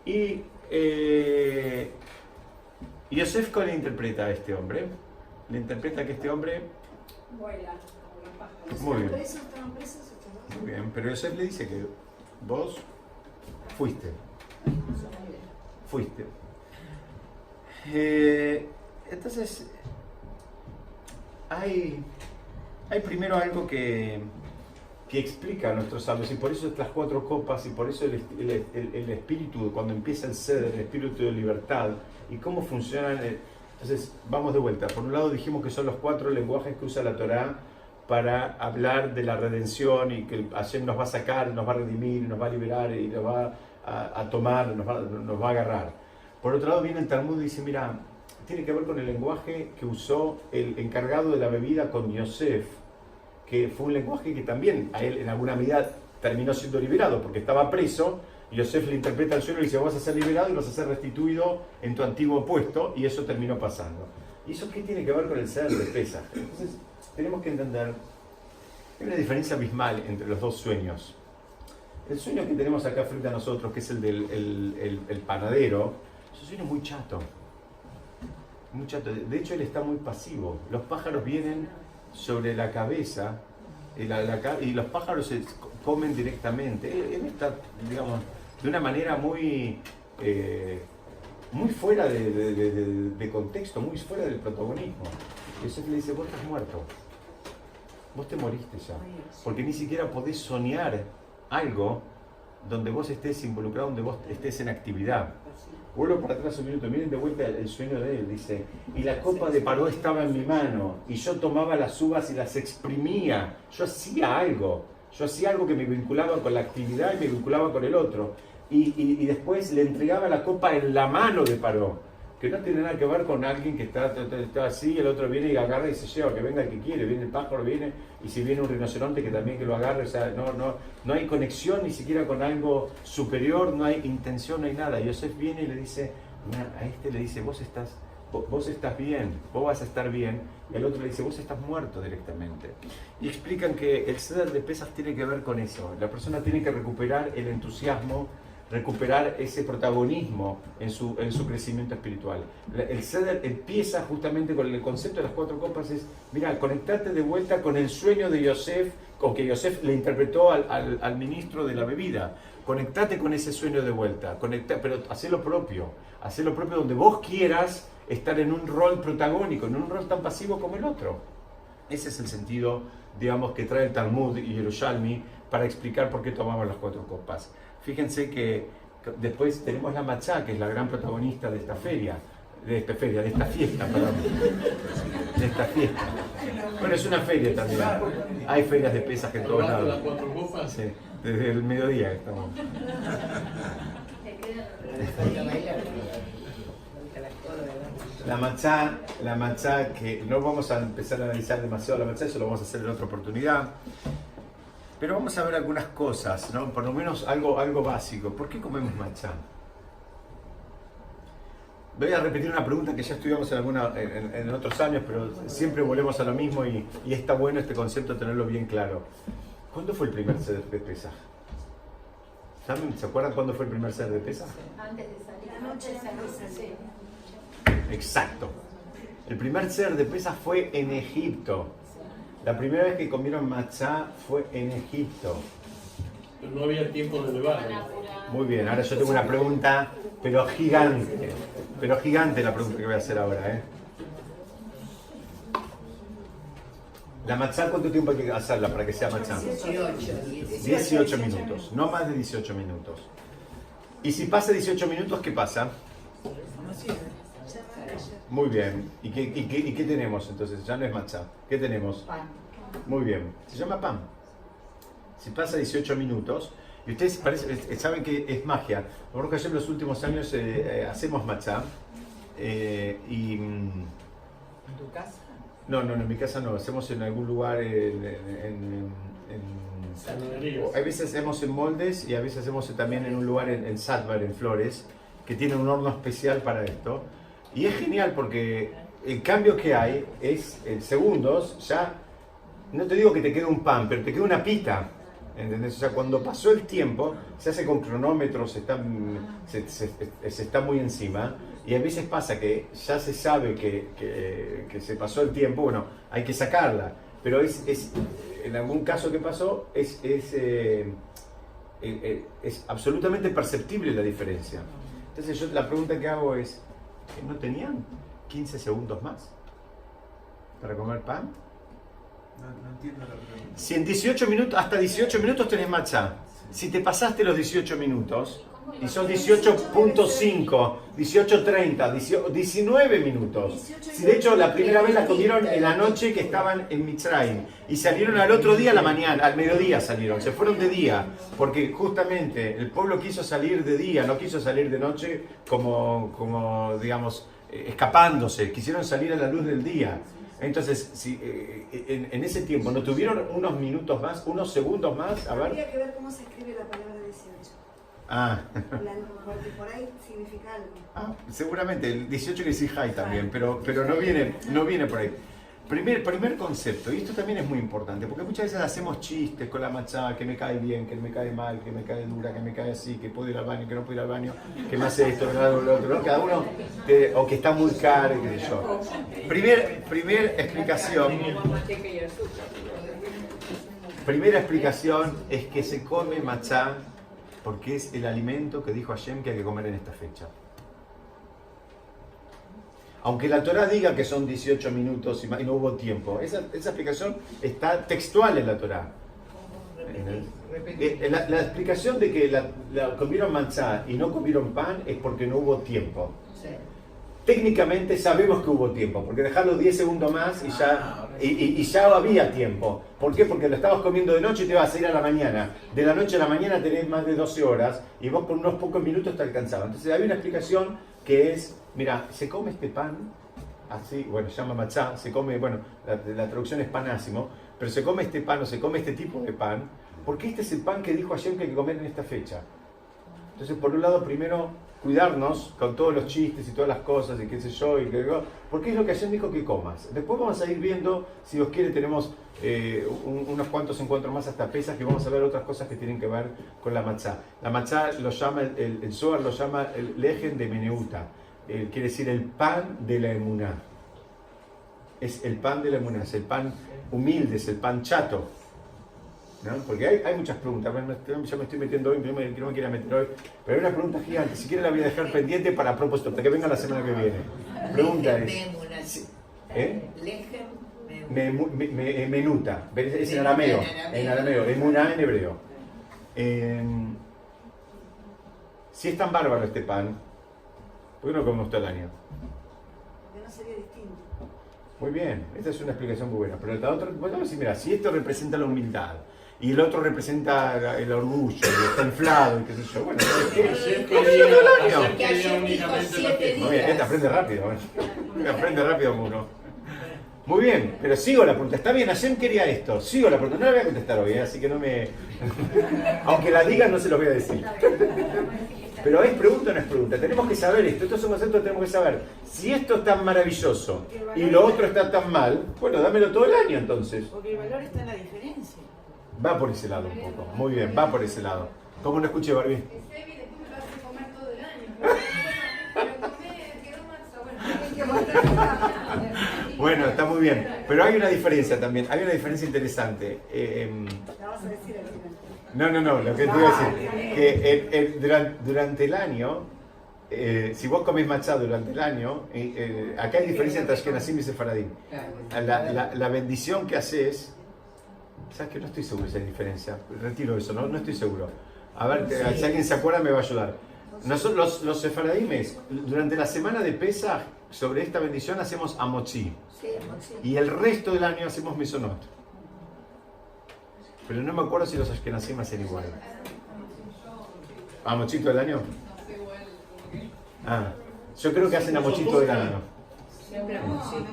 Y Yosef, ¿cómo le interpreta a este hombre? Le interpreta que este hombre... Vuela, como los pájaros. Muy bien. Estaban presos estos dos. Muy bien, pero Yosef le dice que vos fuiste. Entonces, hay primero algo que explica a nuestros sabios, y por eso estas 4 copas, y por eso el espíritu, cuando empieza el ser, el espíritu de libertad, y cómo funcionan. Entonces, vamos de vuelta. Por un lado dijimos que son los 4 lenguajes que usa la Torá para hablar de la redención, y que Hashem nos va a sacar, nos va a redimir, nos va a liberar, y nos va a tomar, nos va a agarrar. Por otro lado viene el Talmud y dice, mira, tiene que ver con el lenguaje que usó el encargado de la bebida con Yosef, que fue un lenguaje que también a él en alguna medida terminó siendo liberado, porque estaba preso. Yosef le interpreta el sueño y le dice, vas a ser liberado y vas a ser restituido en tu antiguo puesto, y eso terminó pasando. ¿Y eso qué tiene que ver con el Seder de Pesaj? Entonces tenemos que entender, hay una diferencia abismal entre los dos sueños. El sueño que tenemos acá frente a nosotros, que es el del panadero, es un sueño muy chato. Muy chato. De hecho, él está muy pasivo. Los pájaros vienen sobre la cabeza y los pájaros se comen directamente. Él está, digamos, de una manera muy fuera de contexto, muy fuera del protagonismo. Eso le dice, vos estás muerto. Vos te moriste ya. Porque ni siquiera podés soñar algo donde vos estés involucrado, donde vos estés en actividad. Vuelvo para atrás un minuto, miren de vuelta el sueño de él, dice, y la copa de Paró estaba en mi mano, y yo tomaba las uvas y las exprimía, yo hacía algo que me vinculaba con la actividad y me vinculaba con el otro, y después le entregaba la copa en la mano de Paró, que no tiene nada que ver con alguien que está así, el otro viene y agarra y se lleva, que venga el que quiere, viene el pájaro, viene, y si viene un rinoceronte que también que lo agarre, o sea, no hay conexión ni siquiera con algo superior, no hay intención, no hay nada. Y Yosef viene y le dice, a este le dice, vos estás bien, vos vas a estar bien, y al otro le dice, vos estás muerto directamente. Y explican que el Seder de Pesaj tiene que ver con eso, la persona tiene que recuperar el entusiasmo, recuperar ese protagonismo en su crecimiento espiritual. El Seder empieza justamente con el concepto de las 4 copas, es, mira, conectate de vuelta con el sueño de Yosef, o que Yosef le interpretó al ministro de la bebida. Conectate con ese sueño de vuelta, pero hacé lo propio donde vos quieras estar en un rol protagónico, en un rol tan pasivo como el otro. Ese es el sentido, digamos, que trae el Talmud y Yerushalmi para explicar por qué tomamos las 4 copas. Fíjense que después tenemos la Matzá, que es la gran protagonista de esta fiesta, perdón. De esta fiesta. Bueno, es una feria también. Hay ferias de Pesaj en todos lados. ¿Las 4 copas? Sí, desde el mediodía estamos. La matzá que no vamos a empezar a analizar demasiado la matzá, eso lo vamos a hacer en otra oportunidad. Pero vamos a ver algunas cosas, ¿no? Por lo menos algo básico. ¿Por qué comemos matzá? Voy a repetir una pregunta que ya estudiamos en otros años, pero siempre volvemos a lo mismo y está bueno este concepto tenerlo bien claro. ¿Cuándo fue el primer Seder de Pesaj? ¿Saben? ¿Se acuerdan cuándo fue el primer Seder de Pesaj? Antes de salir. La noche de salir. Exacto. El primer Seder de Pesaj fue en Egipto. La primera vez que comieron matzá fue en Egipto. Pero no había tiempo de levar. Muy bien, ahora yo tengo una pregunta, pero gigante la pregunta que voy a hacer ahora, La matzá, ¿cuánto tiempo hay que hacerla para que sea matzá? 18 minutos, no más de 18 minutos. Y si pasa 18 minutos, ¿qué pasa? No sirve. Muy bien. ¿Y qué tenemos entonces? Ya no es matcha. ¿Qué tenemos? Pan. Muy bien. Se llama pan. Si pasa 18 minutos, y ustedes saben que es magia. Por ejemplo, en los últimos años hacemos matcha. Y ¿En tu casa? no, en mi casa no. Hacemos en algún lugar Panaderías. a veces hacemos en moldes y a veces hacemos también en un lugar en Sadbar, en Flores, que tiene un horno especial para esto. Y es genial porque el cambio que hay es en segundos, ya no te digo que te quede un pan, pero te queda una pita. ¿Entendés? O sea, cuando pasó el tiempo, se hace con cronómetros, se está muy encima. Y a veces pasa que ya se sabe que se pasó el tiempo, bueno, hay que sacarla. Pero en algún caso que pasó, es absolutamente perceptible la diferencia. Entonces yo la pregunta que hago es, ¿no tenían 15 segundos más para comer pan? No entiendo la pregunta. Si en 18 minutos, hasta 18 minutos tenés matcha, si te pasaste los 18 minutos, y son 18.5, 18.30, 19 minutos. Si de hecho la primera vez la comieron en la noche que estaban en Mitzrayim y salieron al otro día a la mañana, al mediodía salieron, se fueron de día, porque justamente el pueblo quiso salir de día, no quiso salir de noche como digamos, escapándose, quisieron salir a la luz del día. Entonces, si en ese tiempo no tuvieron unos minutos más, unos segundos más, a ver. Habría que ver cómo se escribe la palabra 18. Ah. Porque por ahí significa algo. Ah, seguramente, el 18 quiere decir high también, pero no viene por ahí. Primer concepto, y esto también es muy importante, porque muchas veces hacemos chistes con la matcha, que me cae bien, que me cae mal, que me cae dura, que me cae así, que puedo ir al baño, que no puedo ir al baño, que me hace esto, lo otro, ¿no? Cada uno, o que está muy caro, qué sé yo. Primera explicación es que se come matcha porque es el alimento que dijo Hashem que hay que comer en esta fecha. Aunque la Torah diga que son 18 minutos y no hubo tiempo, esa explicación está textual en la Torah. La explicación de que comieron matcha y no comieron pan es porque no hubo tiempo. Técnicamente sabemos que hubo tiempo, porque dejarlo 10 segundos más y ya había tiempo. ¿Por qué? Porque lo estabas comiendo de noche y te vas a ir a la mañana. De la noche a la mañana tenés más de 12 horas y vos con unos pocos minutos te alcanzaba. Entonces hay una explicación que es, mira, se come este pan, así, bueno, se llama matcha, se come, bueno, la traducción es panásimo, pero se come este pan o se come este tipo de pan, porque este es el pan que dijo Hashem que hay que comer en esta fecha. Entonces, por un lado, primero, cuidarnos con todos los chistes y todas las cosas y qué sé yo, porque es lo que Hashem dijo que comas. Después vamos a ir viendo, si Dios quiere, tenemos unos cuantos encuentros más hasta Pesach que vamos a ver otras cosas que tienen que ver con la matzá. La matzá lo llama, el Zohar lo llama el lejen de Meneuta, quiere decir el pan de la emuná. Es el pan de la emuná, es el pan humilde, es el pan chato. ¿No? Porque hay muchas preguntas, yo me estoy metiendo hoy, no me quiero meter hoy, pero hay una pregunta gigante, si quiere la voy a dejar pendiente para propósito, para que venga la semana que viene. Pregunta es... Menuta, es en arameo, emuná en hebreo. Si es tan bárbaro este pan, ¿por qué no comemos todo el año? Porque no sería distinto. Muy bien, esta es una explicación muy buena, pero la otra, bueno, mira, si esto representa la humildad, y el otro representa el orgullo, y está inflado, y qué sé yo. Bueno, Ayer quería únicamente lo que muy bien, este aprende rápido, aprende rápido uno. Muy bien, pero sigo la pregunta. Está bien, Hashem quería esto, sigo la pregunta. No la voy a contestar hoy, así que no me... Aunque la digan, no se lo voy a decir. Pero ¿es pregunta o no es pregunta? Tenemos que saber esto, estos son conceptos que tenemos que saber. Si esto es tan maravilloso y lo otro está tan mal, bueno, dámelo todo el año entonces. Porque el valor está en la diferencia. Va por ese lado un poco, muy bien, va por ese lado. ¿Cómo no escuché, Barbie? Es Evi, después me vas a comer todo el año. Pero quedó más Bueno, está muy bien. Pero hay una diferencia también, hay una diferencia interesante. La vas a decir al final. No, lo que te iba a decir, que durante el año, si vos comés matcha durante el año, acá hay diferencia entre Ashkenazim y Sefaradí. La bendición que haces, ¿sabes que no estoy seguro de esa diferencia? Retiro eso, no estoy seguro. A ver, si alguien se acuerda me va a ayudar. Nosotros los sefaradimes, durante la semana de Pesaj, sobre esta bendición hacemos Amotzi. Sí, emoción. Y el resto del año hacemos Mesonot. Pero no me acuerdo si los Ashkenazim hacen igual. ¿Amochito del año? Ah, yo creo que hacen Amochito del año. Siempre emoción.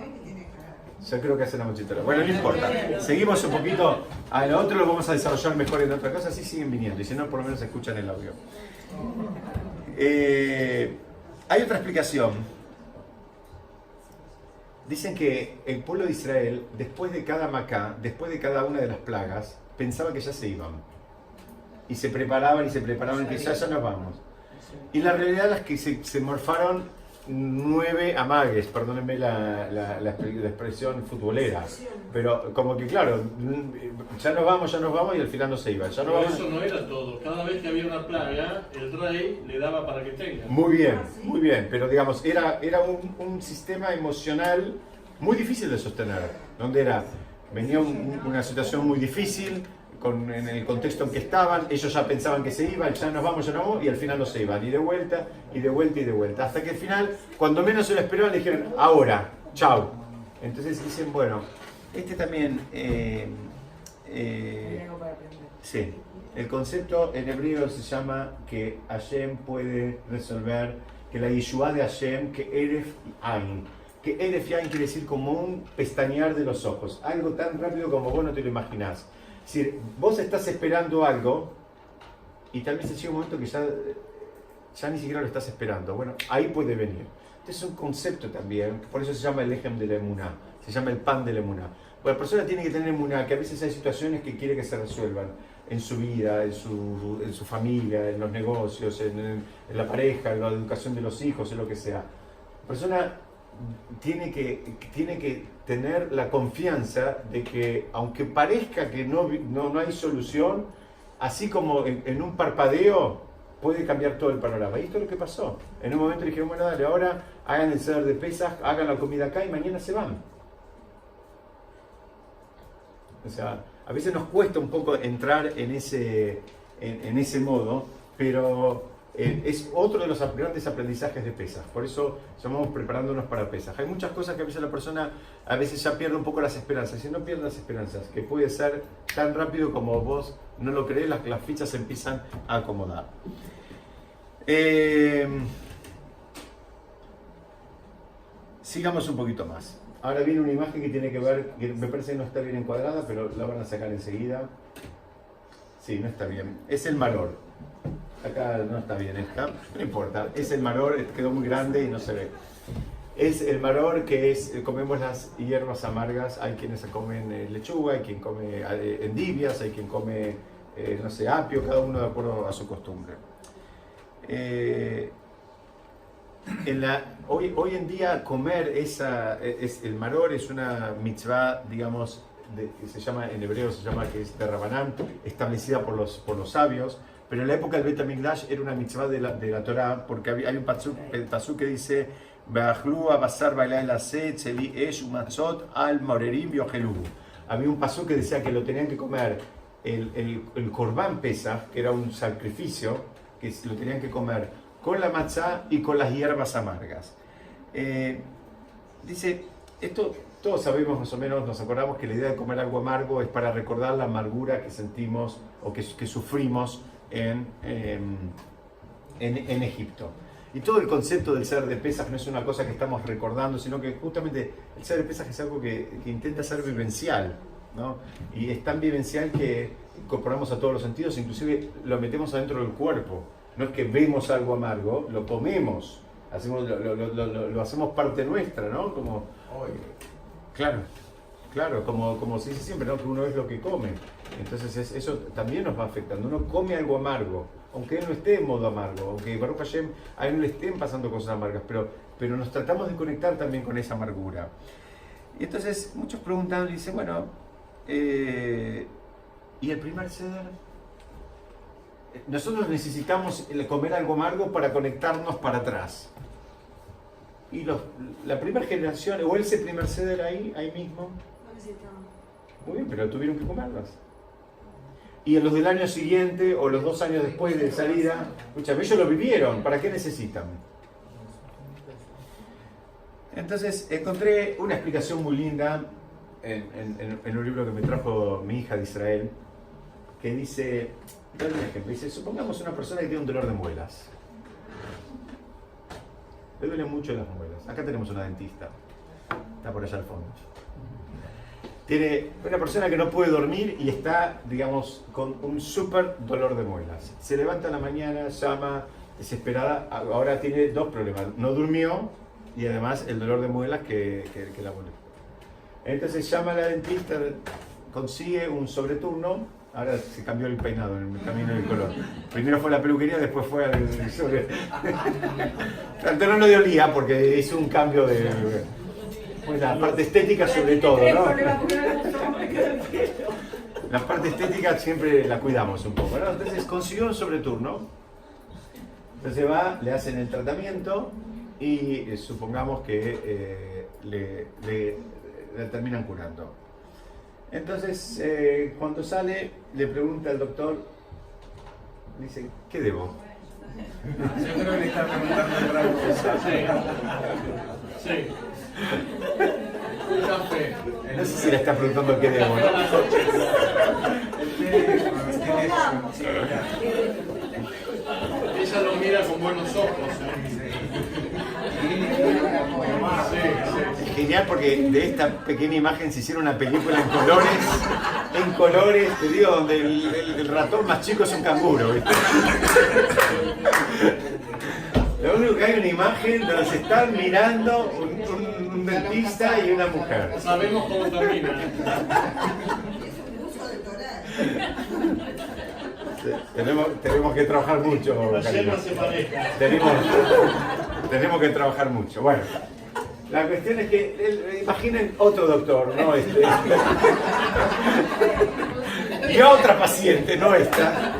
Yo creo que hacen Amochito del año. Bueno, no importa. Seguimos un poquito. A lo otro lo vamos a desarrollar mejor en otra cosa. Así siguen viniendo. Y si no, por lo menos escuchan el audio. Hay otra explicación. Dicen que el pueblo de Israel, después de cada Macá, después de cada una de las plagas, pensaba que ya se iban. Y se preparaban que ya nos vamos. Y la realidad es que se morfaron 9 amagues, perdónenme la expresión futbolera. Pero como que claro, ya nos vamos y al final no se iba. Pero eso no era todo. Cada vez que había una plaga, el rey le daba para que tenga. Muy bien, pero digamos, era un sistema emocional muy difícil de sostener, donde venía una situación muy difícil, en el contexto en que estaban, ellos ya pensaban que se iban, ya nos vamos, y al final no se iban, y de vuelta, hasta que al final, cuando menos se lo esperaban, le dijeron, ahora, chao. Entonces dicen, bueno, este también, sí, el concepto en hebreo se llama que Hashem puede resolver, que la Yeshua de Hashem, que Eref Ain, que Eref Ain quiere decir como un pestañear de los ojos, algo tan rápido como vos no te lo imaginás. Es decir, vos estás esperando algo y tal vez llega un momento que ya ni siquiera lo estás esperando. Bueno, ahí puede venir. Este es un concepto también, por eso se llama el ejem de la emuná, se llama el pan de la emuná. Bueno, la persona tiene que tener emuná, que a veces hay situaciones que quiere que se resuelvan en su vida, en su familia, en los negocios, en la pareja, en la educación de los hijos, en lo que sea. La persona tiene que tener la confianza de que, aunque parezca que no hay solución, así como en un parpadeo puede cambiar todo el panorama. Y esto es lo que pasó. En un momento dijeron, bueno, dale, ahora hagan el Seder de Pesaj, hagan la comida acá y mañana se van. O sea, a veces nos cuesta un poco entrar en ese modo, pero es otro de los grandes aprendizajes de Pesaj. Por eso llamamos preparándonos para Pesaj. Hay muchas cosas que a veces la persona ya pierde un poco las esperanzas. Y no pierdas las esperanzas, que puede ser tan rápido como vos no lo crees, las fichas se empiezan a acomodar. Sigamos un poquito más. Ahora viene una imagen que tiene que ver, que me parece que no está bien encuadrada, pero la van a sacar enseguida. Sí, no está bien. Es el maror. Acá no está bien esta, no importa. Es el maror, quedó muy grande y no se ve. Es el maror que comemos las hierbas amargas. Hay quienes comen lechuga, hay quien come endivias, hay quien come, no sé, apio, cada uno de acuerdo a su costumbre. Hoy en día comer el maror es una mitzvah, digamos, que se llama, en hebreo se llama, que es de Rabanán, establecida por los sabios, pero en la época del Bet HaMikdash era una mitzvah de la Torá, porque hay un pasuk que dice Be'achlu abasar bailah el aset tzeli esh umatzot al morerim biojeluhu. Había un pasuk que decía que lo tenían que comer el Korban Pesach, que era un sacrificio, que lo tenían que comer con la matzá y con las hierbas amargas. Dice, esto todos sabemos más o menos, nos acordamos que la idea de comer algo amargo es para recordar la amargura que sentimos o que sufrimos en Egipto. Y todo el concepto del Seder de Pesaj no es una cosa que estamos recordando, sino que justamente el Seder de Pesaj es algo que intenta ser vivencial, ¿no? Y es tan vivencial que incorporamos a todos los sentidos, inclusive lo metemos adentro del cuerpo. No es que vemos algo amargo, lo comemos, lo hacemos parte nuestra, ¿no? Como, claro, como se dice siempre, ¿no? Que uno es lo que come. Entonces eso también nos va afectando. Uno come algo amargo, aunque él no esté en modo amargo, aunque Baruch Hashem a él no le estén pasando cosas amargas, pero nos tratamos de conectar también con esa amargura. Y entonces muchos preguntan, dicen, bueno, ¿y el primer Seder? Nosotros necesitamos comer algo amargo para conectarnos para atrás. Y la primera generación, o ese primer Seder ahí mismo, No necesitamos. muy bien, pero tuvieron que comerlas. Y en los del año siguiente, o los 2 años después de salida, escúchame, ellos lo vivieron, ¿para qué necesitan? Entonces encontré una explicación muy linda en un libro que me trajo mi hija de Israel, que dice, dale un ejemplo, dice, supongamos una persona que tiene un dolor de muelas. Le duelen mucho las muelas. Acá tenemos una dentista, está por allá al fondo. Tiene una persona que no puede dormir y está, digamos, con un súper dolor de muelas. Se levanta en la mañana, llama, desesperada, ahora tiene dos problemas, no durmió y además el dolor de muelas que la molesta. Entonces llama a la dentista, consigue un sobreturno, ahora se cambió el peinado, el camino del color. Primero fue a la peluquería, después fue al sobre. Tanto no le olía porque hizo un cambio de... Pues la parte estética sobre todo, ¿no? La parte estética siempre la cuidamos un poco, ¿no? Entonces consiguió un sobreturno. Entonces va, le hacen el tratamiento y supongamos que le terminan curando. Entonces, cuando sale, le pregunta al doctor, dice, ¿qué debo? Yo creo que le está preguntando otra cosa. Sí. Café. No sé si le está preguntando qué debo, ¿no? El teléfono, sí, Ella lo mira con buenos ojos. Es genial porque de esta pequeña imagen se hicieron una película en colores, te digo, donde el ratón más chico es un canguro, ¿viste? Lo único que hay es una imagen donde se están mirando un dentista y una mujer. Sabemos cómo termina. Es un uso de Torah. Tenemos que trabajar mucho, La cariño. yerba se pareja. Tenemos que trabajar mucho. Bueno, la cuestión es que imaginen otro doctor, no este. Y a otra paciente, no esta.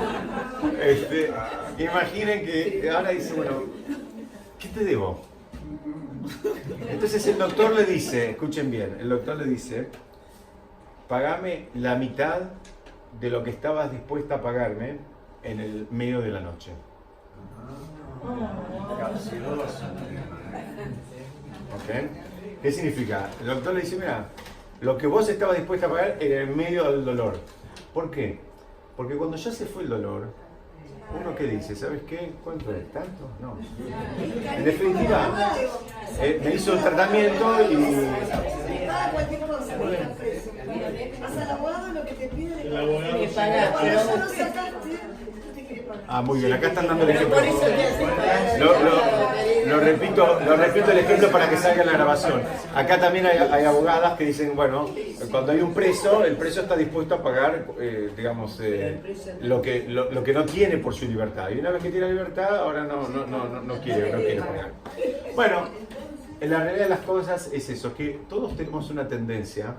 Imaginen que ahora dice, bueno, ¿qué te debo? Entonces el doctor le dice, escuchen bien, el doctor le dice, pagame la mitad de lo que estabas dispuesta a pagarme en el medio de la noche. ¿Ok? ¿Qué significa? El doctor le dice, mira, lo que vos estabas dispuesta a pagar en el medio del dolor. ¿Por qué? Porque cuando ya se fue el dolor, uno que dice, ¿sabes qué? ¿Cuánto es? ¿Tanto? No. En definitiva, me hizo un tratamiento y... Paga cualquier cosa, mira, precio. Vas al abogado, lo que te pide El de abogado Que sí. paga, Cuando pero- ya lo sacaste, tú te quieres pagar. Ah, muy bien, acá están dando el Pero ejemplo. por eso te hace pagar. Lo repito el ejemplo para que salga en la grabación. Acá también hay abogadas que dicen, bueno, cuando hay un preso, el preso está dispuesto a pagar, digamos, lo que no tiene por su libertad. Y una vez que tiene la libertad, ahora no quiere pagar. Bueno, en la realidad de las cosas es eso, que todos tenemos una tendencia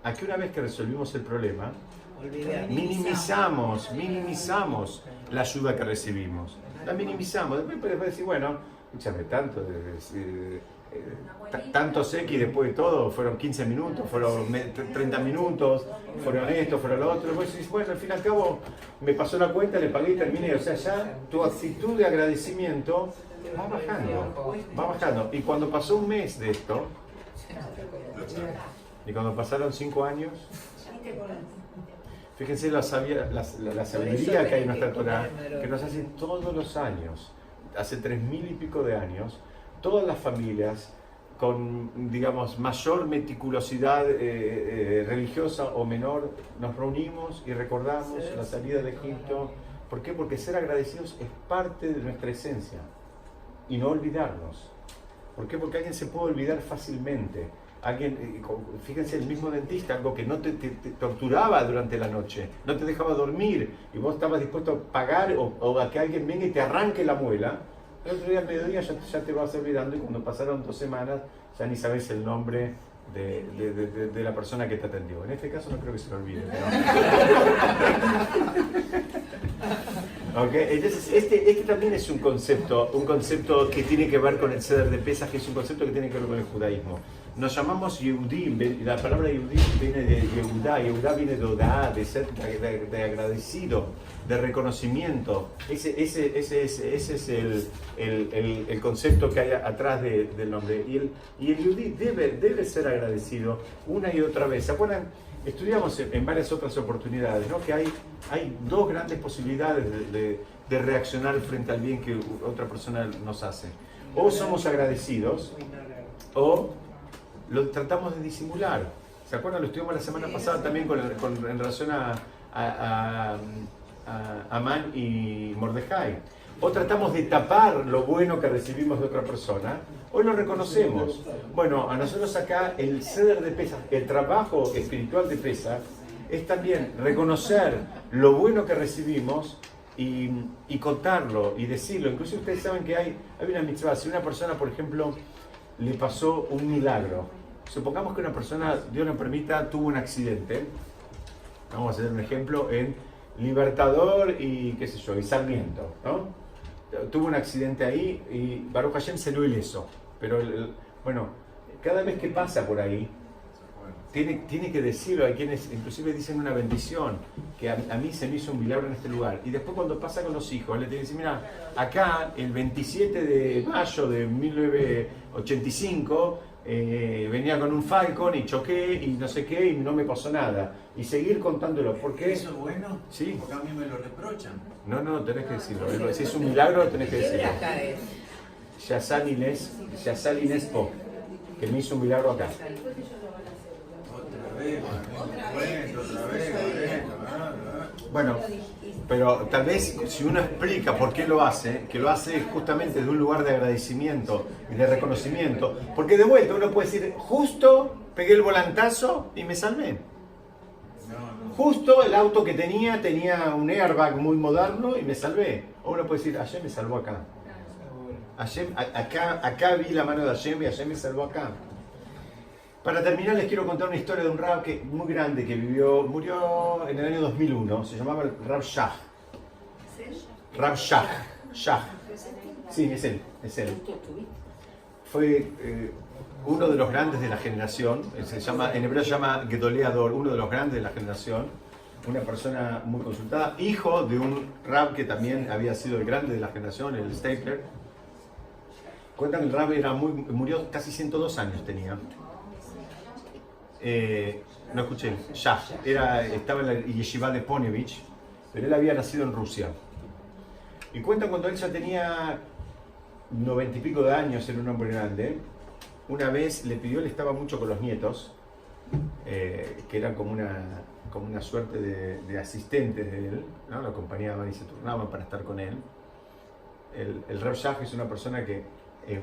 a que una vez que resolvimos el problema, minimizamos la ayuda que recibimos. La minimizamos. Después puedes decir, bueno, escúchame, tanto sé que después de todo fueron 15 minutos, fueron 30 minutos, fueron esto, fueron lo otro. Después dices, bueno, al fin y al cabo me pasó la cuenta, le pagué y terminé. O sea, ya tu actitud de agradecimiento va bajando. Y cuando pasó un mes de esto, y cuando pasaron 5 años, fíjense la sabiduría que hay en nuestra Torah, que nos hace todos los años, hace 3000 y pico de años, todas las familias con, digamos, mayor meticulosidad religiosa o menor, nos reunimos y recordamos la salida de Egipto. ¿Por qué? Porque ser agradecidos es parte de nuestra esencia y no olvidarnos. ¿Por qué? Porque alguien se puede olvidar fácilmente. Alguien, fíjense, el mismo dentista, algo que no te torturaba durante la noche, no te dejaba dormir y vos estabas dispuesto a pagar o a que alguien venga y te arranque la muela. El otro día al mediodía ya te vas olvidando y cuando pasaron 2 semanas ya ni sabes el nombre de la persona que te atendió. En este caso no creo que se lo olvide, ¿no? Okay. Entonces, este también es un concepto que tiene que ver con el Seder de Pesaj, que es un concepto que tiene que ver con el judaísmo. Nos llamamos Yehudim, la palabra Yehudim viene de Yehudá, Yehudá viene de Odá, de agradecido, de reconocimiento. Ese es el concepto que hay atrás del nombre. Y el Yehudí debe ser agradecido una y otra vez. ¿Se acuerdan? Estudiamos en varias otras oportunidades, ¿no? Que hay dos grandes posibilidades de reaccionar frente al bien que otra persona nos hace. O somos agradecidos, o lo tratamos de disimular. ¿Se acuerdan? Lo estudiamos la semana pasada también en relación a Amán y Mordejai. O tratamos de tapar lo bueno que recibimos de otra persona, o lo reconocemos. Bueno, a nosotros acá el Seder de Pesaj, el trabajo espiritual de Pesaj, es también reconocer lo bueno que recibimos y contarlo y decirlo. Incluso ustedes saben que hay una mitzvah. Si una persona, por ejemplo, le pasó un milagro, supongamos que una persona, Dios nos permita, tuvo un accidente. Vamos a hacer un ejemplo en Libertador y qué sé yo, y Sarmiento, ¿no? Tuvo un accidente ahí y Baruch Hashem salió ileso. Pero bueno, cada vez que pasa por ahí, tiene que decirlo. Hay quienes inclusive dicen una bendición, que a mí se me hizo un milagro en este lugar. Y después cuando pasa con los hijos, le tiene que decir, mira, acá el 27 de mayo de 1985 venía con un Falcon y choqué y no sé qué y no me pasó nada. Y seguir contándolo. ¿Por qué? ¿Eso es bueno? Sí. Porque a mí me lo reprochan. No, tenés que decirlo. Si es un milagro, tenés que decirlo. Yazal Inespo, que me hizo un milagro acá. Otra vez. Bueno, pero tal vez si uno explica por qué lo hace, que lo hace justamente de un lugar de agradecimiento y de reconocimiento, porque de vuelta uno puede decir, justo pegué el volantazo y me salvé. Justo el auto que tenía un airbag muy moderno y me salvé. O uno puede decir, Hashem me salvó acá. Acá vi la mano de Hashem y Hashem me salvó acá. Para terminar les quiero contar una historia de un rab muy grande que murió en el año 2001, se llamaba el Rab Shach. Rab Shach. Sí, es él. Fue uno de los grandes de la generación, en hebreo se llama Gedolei Ador, uno de los grandes de la generación, una persona muy consultada, hijo de un rab que también había sido el grande de la generación, el Stapler. Cuentan que el rab murió casi 102 años tenía. No escuché, estaba en la yeshiva de Ponevich, pero él había nacido en Rusia. Y cuentan cuando él ya tenía 90 y pico de años, era un hombre grande. Una vez le pidió, él estaba mucho con los nietos, que eran como una suerte de asistentes de él, ¿no? Lo acompañaban y se turnaban para estar con él. El Reb Shach es una persona que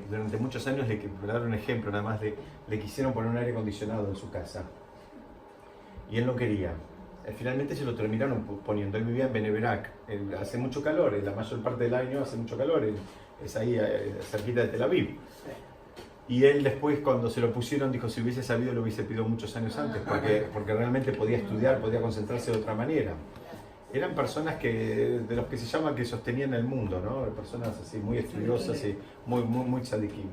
durante muchos años, para dar un ejemplo nada más, le quisieron poner un aire acondicionado en su casa. Y él no quería. Finalmente se lo terminaron poniendo. Él vivía en Beneverac. Hace mucho calor, la mayor parte del año hace mucho calor. Es ahí cerquita de Tel Aviv. Y él después, cuando se lo pusieron, dijo, si hubiese sabido lo hubiese pedido muchos años antes, porque realmente podía estudiar, podía concentrarse de otra manera. Eran personas de los que se llama que sostenían el mundo, ¿no? Personas así muy estudiosas y muy tzadikim.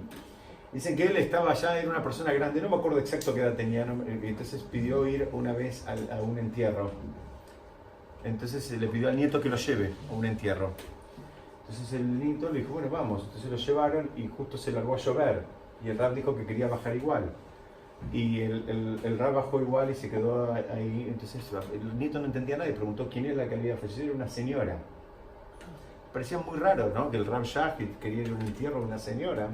Dicen que él estaba allá, era una persona grande, no me acuerdo exacto qué edad tenía, entonces pidió ir una vez a un entierro. Entonces le pidió al nieto que lo lleve a un entierro. Entonces el nieto le dijo, bueno, vamos. Entonces lo llevaron y justo se largó a llover. Y el rab dijo que quería bajar igual. Y el rab bajó igual y se quedó ahí. Entonces el nieto no entendía nada y preguntó quién era la que había fallecido. Era una señora. Parecía muy raro, ¿no? Que el Rab Shach quería ir a un entierro de una señora.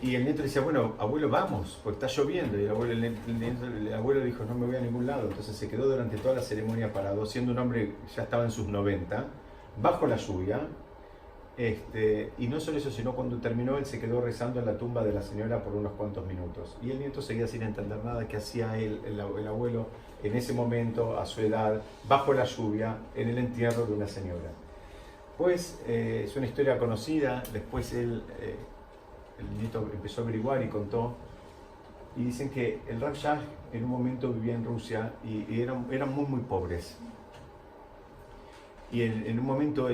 Y el nieto le decía, bueno, abuelo, vamos, porque está lloviendo. Y el abuelo dijo, no me voy a ningún lado. Entonces se quedó durante toda la ceremonia parado, siendo un hombre que ya estaba en sus 90, bajo la lluvia. Y no solo eso, sino cuando terminó, él se quedó rezando en la tumba de la señora por unos cuantos minutos. Y el nieto seguía sin entender nada que hacía el abuelo en ese momento, a su edad, bajo la lluvia, en el entierro de una señora. Pues es una historia conocida. Después el nieto empezó a averiguar y contó. Y dicen que el Rab Shach en un momento vivía en Rusia y eran muy pobres. y en un momento,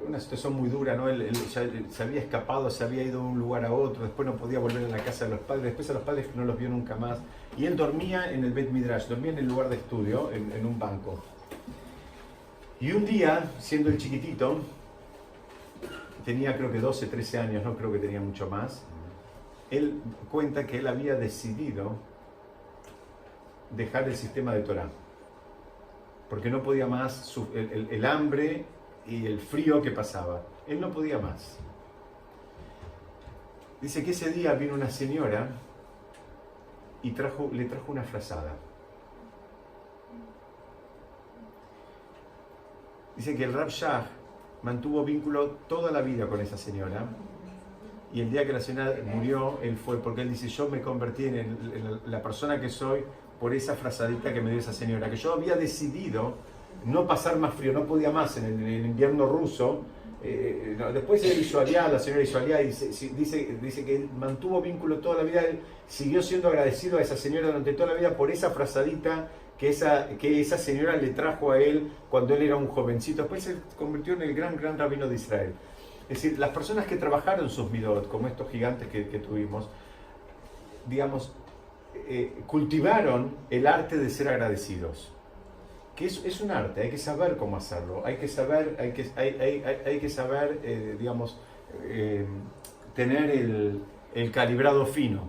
una situación muy dura, ¿no? Él ya se había escapado, se había ido de un lugar a otro, después no podía volver a la casa de los padres, después a los padres no los vio nunca más, y él dormía en el Bet Midrash, dormía en el lugar de estudio, en un banco. Y un día, siendo el chiquitito, tenía creo que 12, 13 años, no creo que tenía mucho más, él cuenta que él había decidido dejar el sistema de Torah, porque no podía más el hambre y el frío que pasaba. Él no podía más. Dice que ese día vino una señora y le trajo una frazada. Dice que el Rav Shach mantuvo vínculo toda la vida con esa señora, y el día que la señora murió, él fue, porque él dice, yo me convertí en la persona que soy por esa frazadita que me dio esa señora, que yo había decidido no pasar más frío, no podía más en el invierno ruso. Después él hizo aliá, la señora hizo aliá, y dice que él mantuvo vínculo toda la vida, él siguió siendo agradecido a esa señora durante toda la vida por esa frazadita que esa señora le trajo a él cuando él era un jovencito. Después se convirtió en el gran rabino de Israel. Es decir, las personas que trabajaron sus midot, como estos gigantes que tuvimos, digamos, cultivaron el arte de ser agradecidos, que es un arte, hay que saber cómo hacerlo, hay que saber, digamos, tener el calibrado fino,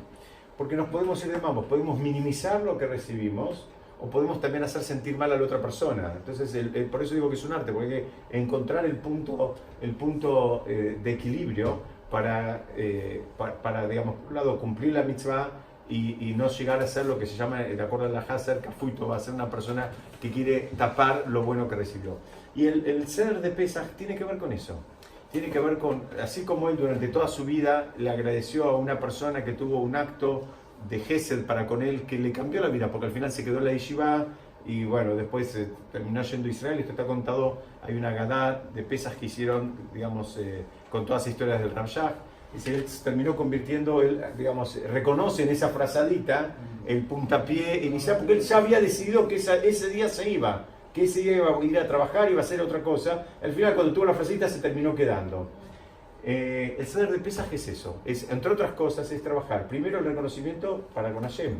porque nos podemos ir de mambo, podemos minimizar lo que recibimos o podemos también hacer sentir mal a la otra persona. Entonces, por eso digo que es un arte, porque hay que encontrar el punto de equilibrio para, digamos, por un lado, cumplir la mitzvah y no llegar a ser lo que se llama, de acuerdo a la Haser, kafuito, va a ser una persona que quiere tapar lo bueno que recibió. Y el Seder de Pesach tiene que ver con eso. Tiene que ver con, así como él durante toda su vida le agradeció a una persona que tuvo un acto de Gesed para con él, que le cambió la vida, porque al final se quedó en la yeshiva y bueno, después terminó yendo a Israel. Esto está contado, hay una gadá de Pesach que hicieron, digamos, con todas las historias del Rav Shach. Y se terminó convirtiendo, él, digamos, reconoce en esa frazadita el puntapié inicial, porque él ya había decidido que ese día se iba, que ese día iba a ir a trabajar, iba a hacer otra cosa. Al final, cuando tuvo la frazadita, se terminó quedando. El Seder de Pesach es eso, entre otras cosas, es trabajar primero el reconocimiento para con Hashem.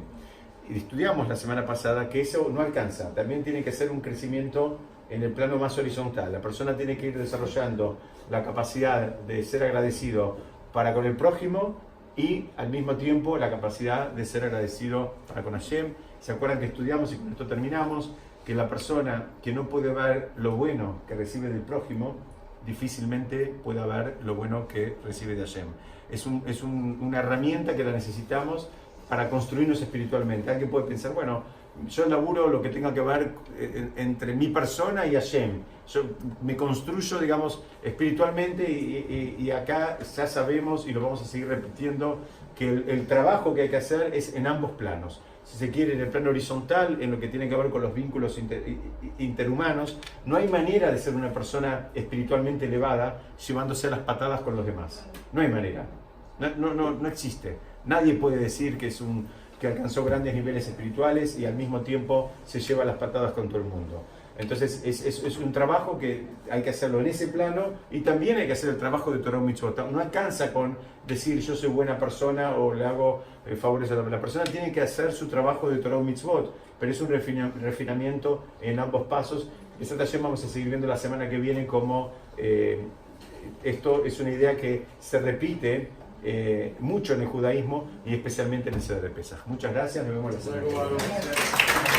Y estudiamos la semana pasada que eso no alcanza, también tiene que ser un crecimiento en el plano más horizontal. La persona tiene que ir desarrollando la capacidad de ser agradecido para con el prójimo y al mismo tiempo la capacidad de ser agradecido para con Hashem. ¿Se acuerdan que estudiamos, y con esto terminamos, que la persona que no puede ver lo bueno que recibe del prójimo difícilmente puede ver lo bueno que recibe de Hashem? Es una herramienta que la necesitamos para construirnos espiritualmente. Alguien puede pensar, bueno, yo laburo lo que tenga que ver entre mi persona y Hashem. Yo me construyo, digamos, espiritualmente, y acá ya sabemos, y lo vamos a seguir repitiendo, que el trabajo que hay que hacer es en ambos planos. Si se quiere, en el plano horizontal, en lo que tiene que ver con los vínculos interhumanos, no hay manera de ser una persona espiritualmente elevada llevándose a las patadas con los demás. No hay manera. No existe. Nadie puede decir que alcanzó grandes niveles espirituales y al mismo tiempo se lleva las patadas con todo el mundo. Entonces es un trabajo que hay que hacerlo en ese plano, y también hay que hacer el trabajo de Torah Mitzvot. No alcanza con decir yo soy buena persona o le hago favores a la persona. Tiene que hacer su trabajo de Torah Mitzvot, pero es un refinamiento en ambos pasos. Esta taller vamos a seguir viendo la semana que viene cómo esto es una idea que se repite mucho en el judaísmo y especialmente en el Seder de Pesach. Muchas gracias, nos vemos la semana que viene.